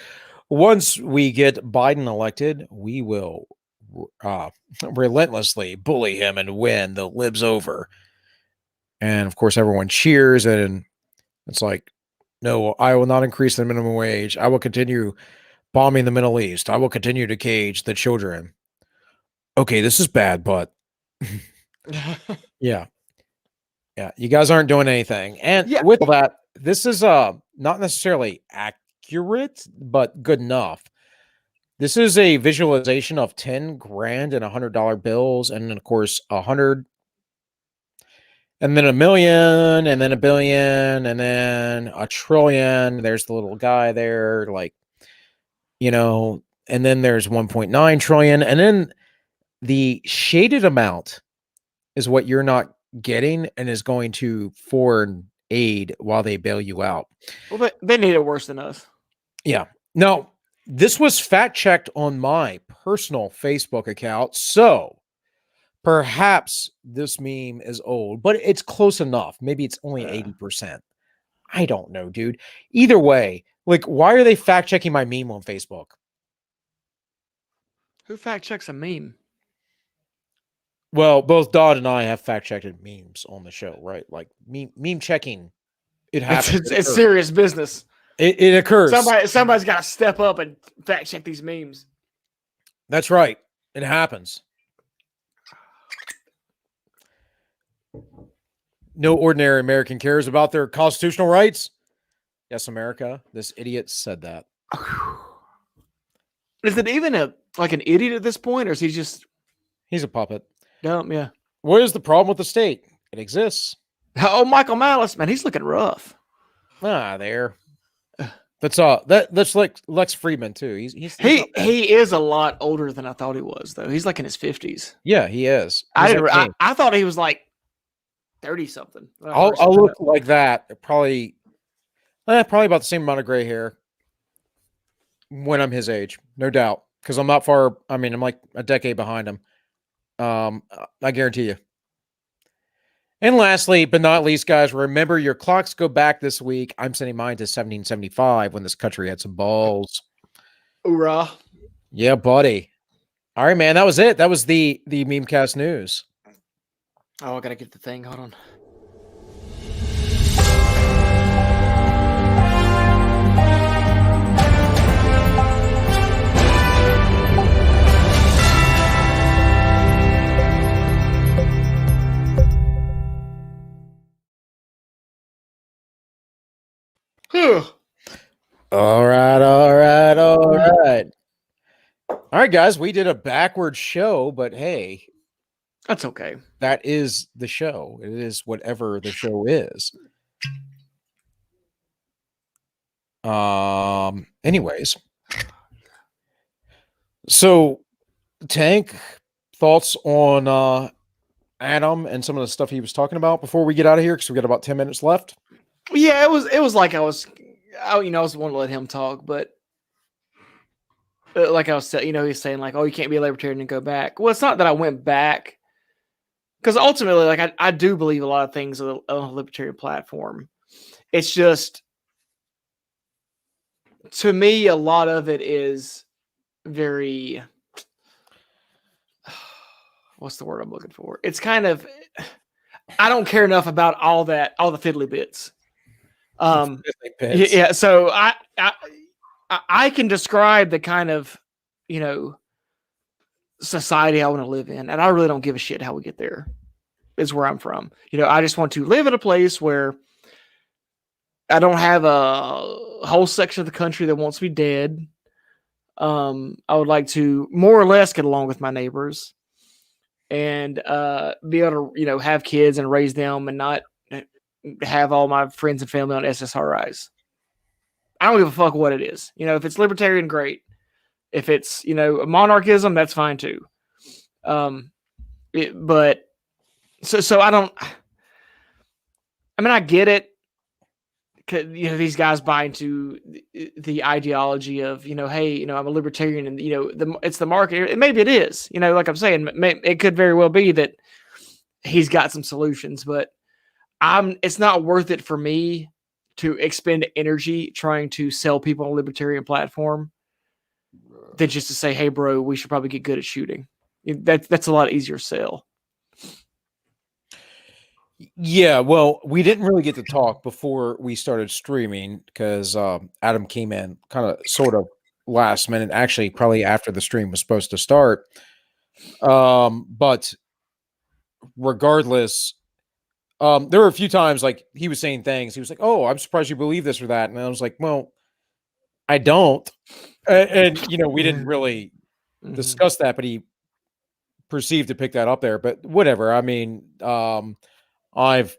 Once we get Biden elected, we will relentlessly bully him and win the libs over. And of course, everyone cheers. And it's like, no, I will not increase the minimum wage. I will continue bombing the Middle East. I will continue to cage the children. Okay, this is bad, but yeah. Yeah, you guys aren't doing anything. And Yeah. with all that, this is not necessarily accurate, but good enough. This is a visualization of 10 grand and $100 bills, and then of course 100, and then a million, and then a billion, and then a trillion. There's the little guy there, like, and then there's 1.9 trillion, and then the shaded amount is what you're not getting and is going to foreign aid while they bail you out. Well, they need it worse than us. Yeah. No, this was fact checked on my personal Facebook account. So perhaps this meme is old, but it's close enough. Maybe it's only 80%. I don't know, dude. Either way, like, why are they fact checking my meme on Facebook? Who fact checks a meme? Well, both Dodd and I have fact checked memes on the show, right? Like meme checking. It happens. It's serious business. It occurs. Somebody's got to step up and fact check these memes. That's right. It happens. No ordinary American cares about their constitutional rights. Yes, America. This idiot said that. Is it even an idiot at this point, or is he just He's a puppet. dumb? Yeah. What is the problem with the state? It exists. Oh, Michael Malice, man, he's looking rough. There. That's like Lex Friedman too. He's He is a lot older than I thought he was, though. He's like in his 50s. Yeah, he is. I thought he was like 30 something. I'll look like that. Probably about the same amount of gray hair when I'm his age, no doubt. Because I'm not far. I mean, I'm like a decade behind him. I guarantee you. And lastly, but not least, guys, remember your clocks go back this week. I'm sending mine to 1775 when this country had some balls. Hoorah. Yeah, buddy. All right, man. That was it. That was the Memecast news. Oh, I gotta get the thing. Hold on. All right. All right, guys. We did a backwards show, but hey, That's okay. that is the show. It is whatever the show is. Anyways. So, Tank, thoughts on Adam and some of the stuff he was talking about before we get out of here, because we got about 10 minutes left. Yeah, it was like I was wanting to let him talk, but like I was saying, he's saying like, oh, you can't be a libertarian and go back. Well, it's not that I went back, because ultimately, like I do believe a lot of things on a libertarian platform. It's just, to me, a lot of it is very, what's the word I'm looking for? It's kind of, I don't care enough about all the fiddly bits. Yeah. So I can describe the kind of, society I want to live in, and I really don't give a shit how we get there. Is where I'm from. I just want to live in a place where I don't have a whole section of the country that wants me dead. I would like to more or less get along with my neighbors and be able to, have kids and raise them and not have all my friends and family on SSRIs. I don't give a fuck what it is. If it's libertarian, great. If it's, monarchism, that's fine too. But so I don't, I get it. These guys buy into the ideology of, hey, I'm a libertarian and, it's the market. And maybe it is, like I'm saying, it could very well be that he's got some solutions, but it's not worth it for me to expend energy trying to sell people on a libertarian platform than just to say, hey, bro, we should probably get good at shooting. That's a lot easier sell. Yeah, well, we didn't really get to talk before we started streaming because Adam came in kind of sort of last minute, actually probably after the stream was supposed to start. But regardless, There were a few times like he was saying things. He was like, "Oh, I'm surprised you believe this or that," and I was like, "Well, I don't." And you know, we didn't really Mhm. discuss that, but he perceived to pick that up there. But whatever. I mean, I've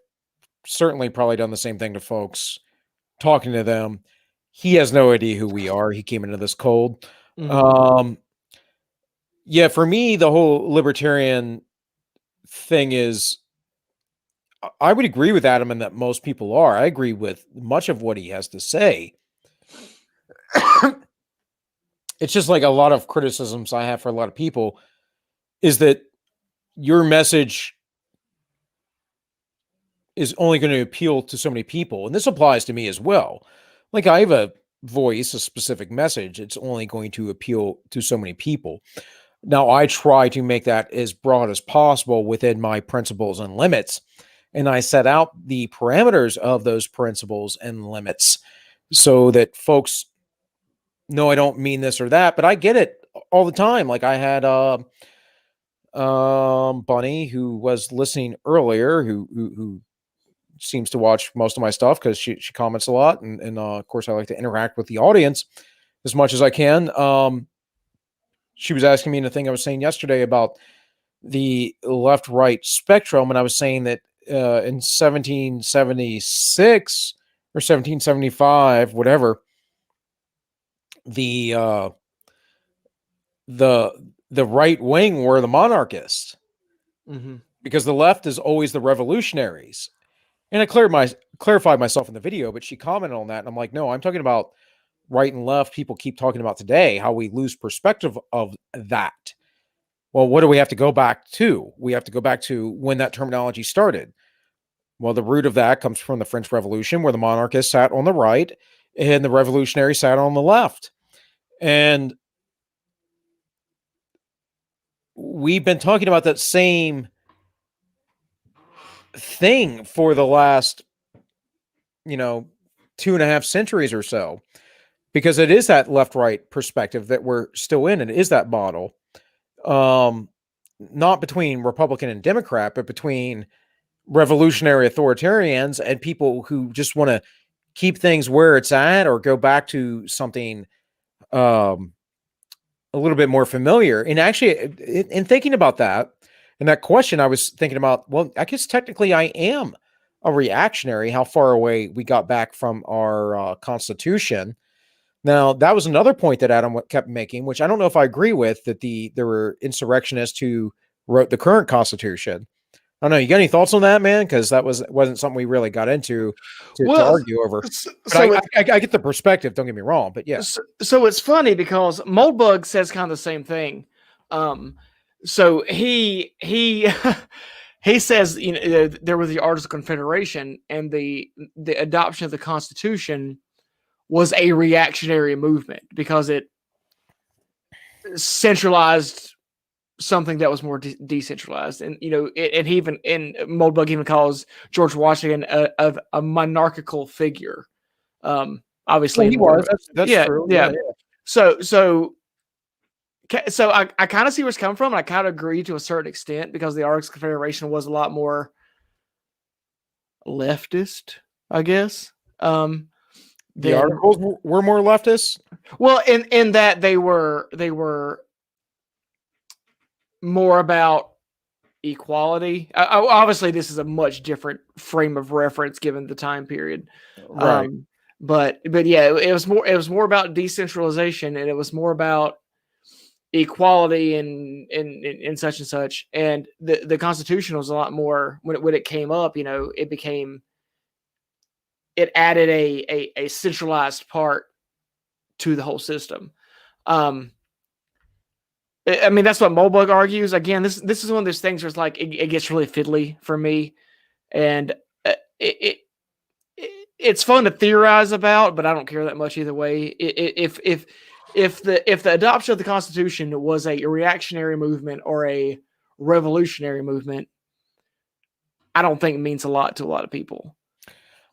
certainly probably done the same thing to folks, talking to them. He has no idea who we are. He came into this cold. Mhm. Yeah, for me, the whole libertarian thing is I would agree with Adam in that most people are. I agree with much of what he has to say. It's just like a lot of criticisms I have for a lot of people is that your message is only going to appeal to so many people. And this applies to me as well. Like I have a voice, a specific message. It's only going to appeal to so many people. Now I try to make that as broad as possible within my principles and limits. And I set out the parameters of those principles and limits so that folks know I don't mean this or that, but I get it all the time. Like I had Bunny who was listening earlier, who seems to watch most of my stuff because she comments a lot, and of course I like to interact with the audience as much as I can. She was asking me the thing I was saying yesterday about the left right spectrum, and I was saying that in 1776 or 1775, whatever, the the right wing were the monarchists Mhm. because the left is always the revolutionaries. And I clarified myself in the video, but she commented on that, and I'm like, no, I'm talking about right and left. People keep talking about today how we lose perspective of that. Well, what do we have to go back to? We have to go back to when that terminology started. Well, the root of that comes from the French Revolution, where the monarchists sat on the right and the revolutionaries sat on the left. And we've been talking about that same thing for the last, 2.5 centuries or so, because it is that left right perspective that we're still in. And it is that model, not between Republican and Democrat, but between revolutionary authoritarians and people who just want to keep things where it's at or go back to something a little bit more familiar. And actually, in thinking about that and that question, I was thinking about, well, I guess technically I am a reactionary, how far away we got back from our Constitution. Now, that was another point that Adam kept making, which I don't know if I agree with, that there were insurrectionists who wrote the current Constitution. I don't know. You got any thoughts on that, man? Because wasn't something we really got into to Well, argue over. s- But so I get the perspective. Don't get me wrong. But yeah, so it's funny because Moldbug says kind of the same thing. So he he says, there was the Articles of Confederation, and the adoption of the Constitution was a reactionary movement because it centralized something that was more decentralized. And and he even, and Moldbug even calls George Washington a monarchical figure. Obviously, well, he was. That's yeah, true. yeah. So I kind of see where it's coming from, and I kind of agree to a certain extent because the Articles of Confederation was a lot more leftist, I guess. The articles were more leftist. Well, in that they were more about equality. Obviously, this is a much different frame of reference given the time period, Right. But yeah, it was more about decentralization, and it was more about equality and such and such. And the Constitution was a lot more when it came up. It added a centralized part to the whole system. I mean, that's what Moldbug argues. Again, this is one of those things where it's like it gets really fiddly for me, and it's fun to theorize about, but I don't care that much either way. If the adoption of the Constitution was a reactionary movement or a revolutionary movement, I don't think it means a lot to a lot of people.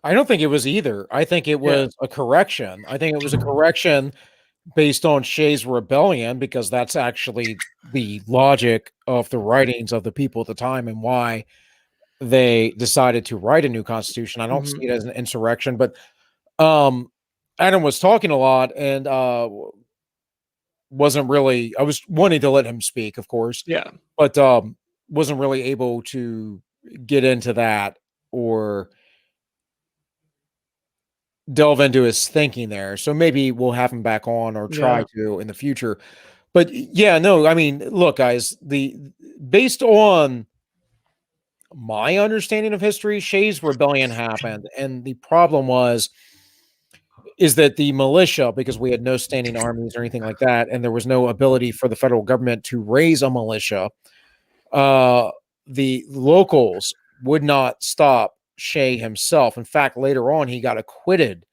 I don't think it was either. I think it was a correction. I think it was a correction based on Shays' rebellion, because that's actually the logic of the writings of the people at the time and why they decided to write a new constitution. I don't see it as an insurrection, but Adam was talking a lot and wasn't really. I was wanting to let him speak, of course, Yeah. but wasn't really able to get into that or delve into his thinking there. So maybe we'll have him back on or try to in the future. But yeah, no, I mean, look, guys, based on my understanding of history, Shays Rebellion happened, and the problem is that the militia, because we had no standing armies or anything like that, and there was no ability for the federal government to raise a militia, the locals would not stop Shay himself. In fact, later on, he got acquitted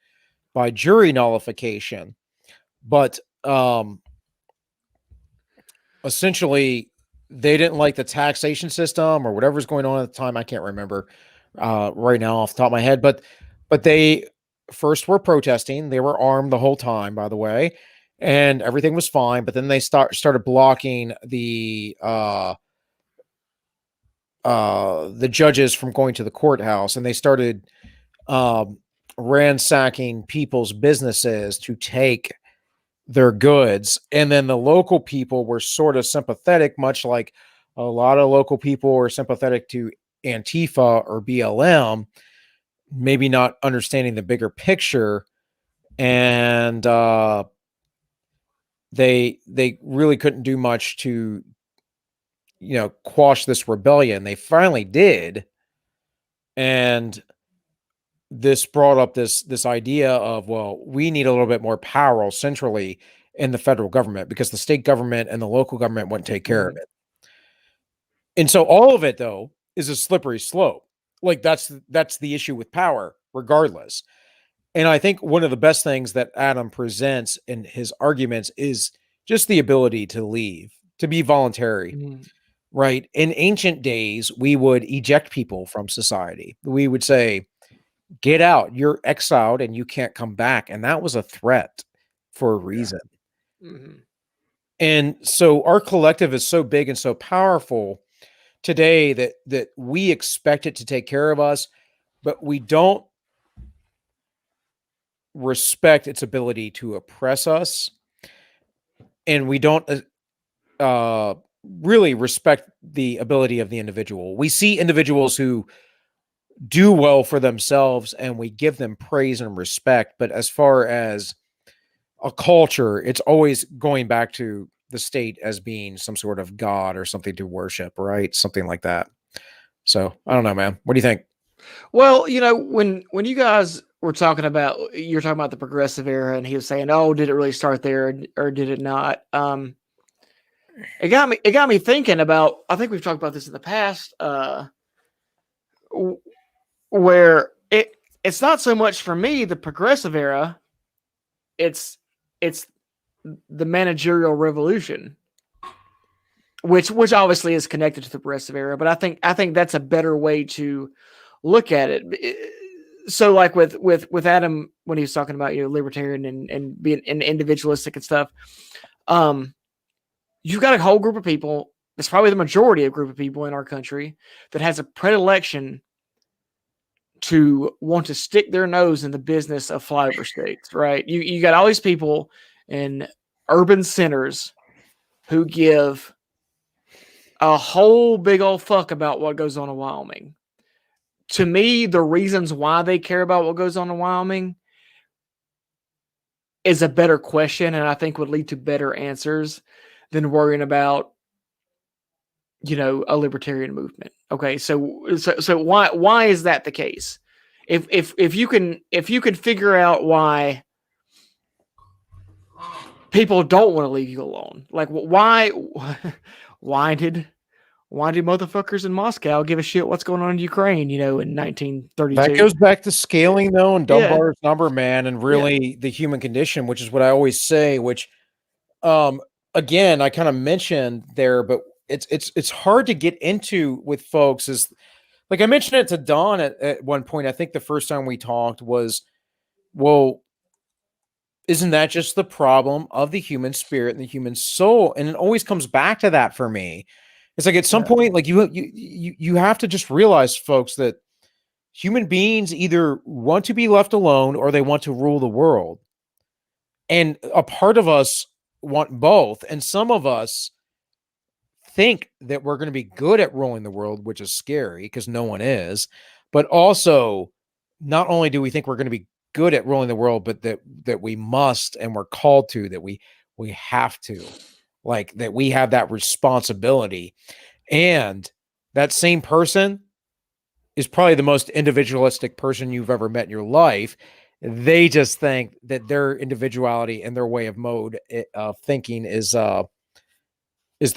by jury nullification. But essentially, they didn't like the taxation system or whatever's going on at the time. I can't remember right now off the top of my head. But they first were protesting. They were armed the whole time, by the way, and everything was fine. But then they started blocking the judges from going to the courthouse, and they started ransacking people's businesses to take their goods. And then the local people were sort of sympathetic, much like a lot of local people were sympathetic to Antifa or BLM, maybe not understanding the bigger picture. And they really couldn't do much to, quash this rebellion. They finally did. And this brought up this idea of, well, we need a little bit more power centrally in the federal government because the state government and the local government wouldn't take care of it. And so all of it, though, is a slippery slope. Like that's the issue with power, regardless. And I think one of the best things that Adam presents in his arguments is just the ability to leave, to be voluntary. Right. In ancient days, we would eject people from society. We would say, get out, you're exiled and you can't come back. And that was a threat for a reason. And so our collective is so big and so powerful today that we expect it to take care of us, but we don't respect its ability to oppress us. And we don't really respect the ability of the individual. We see individuals who do well for themselves and we give them praise and respect. But as far as a culture, it's always going back to the state as being some sort of god or something to worship, right? Something like that. So I don't know, man. What do you think? Well, when you guys were talking about, you're talking about the progressive era, and he was saying, "Oh, did it really start there, or did it not?" It got me thinking about. I think we've talked about this in the past, where it's not so much for me the progressive era. It's the managerial revolution, which obviously is connected to the progressive era. But I think that's a better way to look at it. So like with Adam, when he was talking about, libertarian and being individualistic and stuff, you've got a whole group of people, it's probably the majority of group of people in our country, that has a predilection to want to stick their nose in the business of flyover states, right? You got all these people in urban centers who give a whole big old fuck about what goes on in Wyoming. To me, the reasons why they care about what goes on in Wyoming is a better question, and I think would lead to better answers than worrying about, a libertarian movement. Okay, so why is that the case? If you can figure out why people don't want to leave you alone, like why did motherfuckers in Moscow give a shit what's going on in Ukraine, in 1932? That goes back to scaling, though, and Dunbar's number, man, and really the human condition, which is what I always say, which, again, I kind of mentioned there, but it's hard to get into with folks. Is like I mentioned it to Don at one point. I think the first time we talked was, well, isn't that just the problem of the human spirit and the human soul? And it always comes back to that for me. It's like at some point, like you have to just realize, folks, that human beings either want to be left alone or they want to rule the world. And a part of us want both. And some of us think that we're going to be good at ruling the world, which is scary because no one is. But also, not only do we think we're going to be good at ruling the world, but that we must and we're called to, that we have to, like that we have that responsibility. And that same person is probably the most individualistic person you've ever met in your life. They just think that their individuality and their way of mode of thinking is the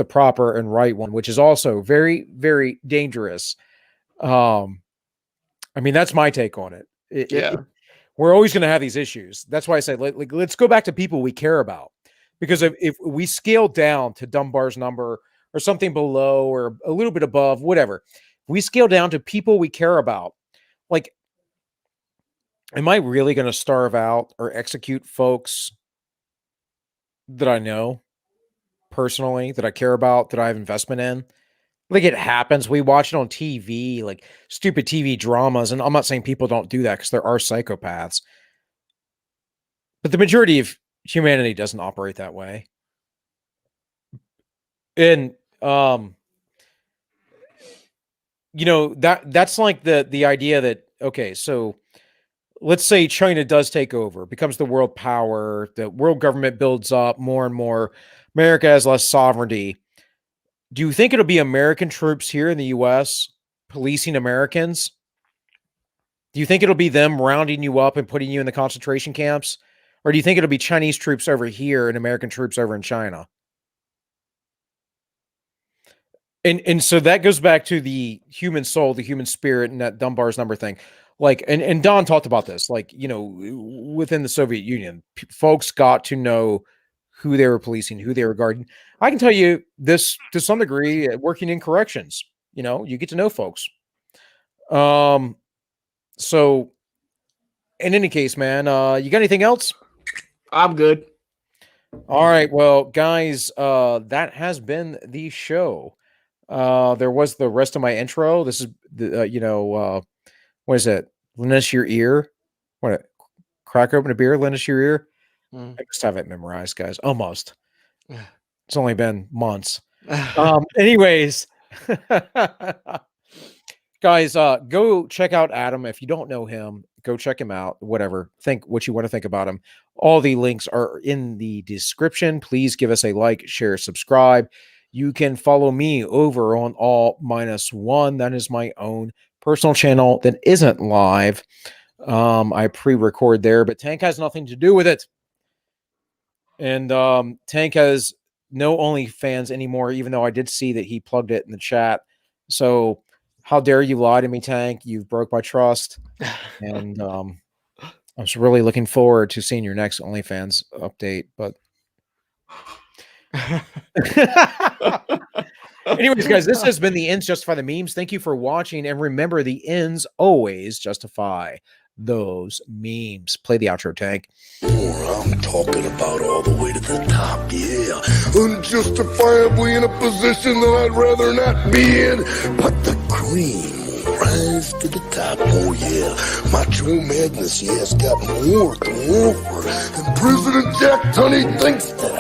proper and right one, which is also very, very dangerous. I mean, that's my take on it. We're always going to have these issues. That's why I say, let's go back to people we care about. Because if we scale down to Dunbar's number or something below or a little bit above, whatever, we scale down to people we care about. Like, am I really going to starve out or execute folks that I know personally, that I care about, that I have investment in? Like, it happens. We watch it on TV, like stupid TV dramas. And I'm not saying people don't do that because there are psychopaths. But the majority of humanity doesn't operate that way. And, that's like the idea that, okay, so let's say China does take over, becomes the world power, the world government builds up more and more, America has less sovereignty. Do you think it'll be American troops here in the U.S. policing Americans? Do you think it'll be them rounding you up and putting you in the concentration camps? Or do you think it'll be Chinese troops over here and American troops over in China? And so that goes back to the human soul, the human spirit, and that Dunbar's number thing. Like, and Don talked about this, like, within the Soviet Union, folks got to know who they were policing, who they were guarding. I can tell you this to some degree, working in corrections, you get to know folks. So in any case, man, you got anything else? I'm good. All right. Well, guys, that has been the show. There was the rest of my intro. This is the, what is it? Lend us your ear. What? Crack open a beer, lend us your ear. I just have it memorized, guys. Almost. It's only been months. Anyways, guys, go check out Adam. If you don't know him, go check him out. Whatever. Think what you want to think about him. All the links are in the description. Please give us a like, share, subscribe. You can follow me over on All Minus One. That is my own personal channel that isn't live. I pre-record there, but Tank has nothing to do with it. And Tank has no OnlyFans anymore, even though I did see that he plugged it in the chat. So how dare you lie to me, Tank? You've broke my trust. And I'm just really looking forward to seeing your next OnlyFans update. But anyways, guys, this has been the Ends Justify the Memes. Thank you for watching. And remember, the ends always justify those memes. Play the outro, Tank. I'm talking about all the way to the top, yeah. Unjustifiably in a position that I'd rather not be in. But the cream will rise to the top, oh yeah. Macho Magnus, yeah, has got more to offer. And President Jack Tunney thinks that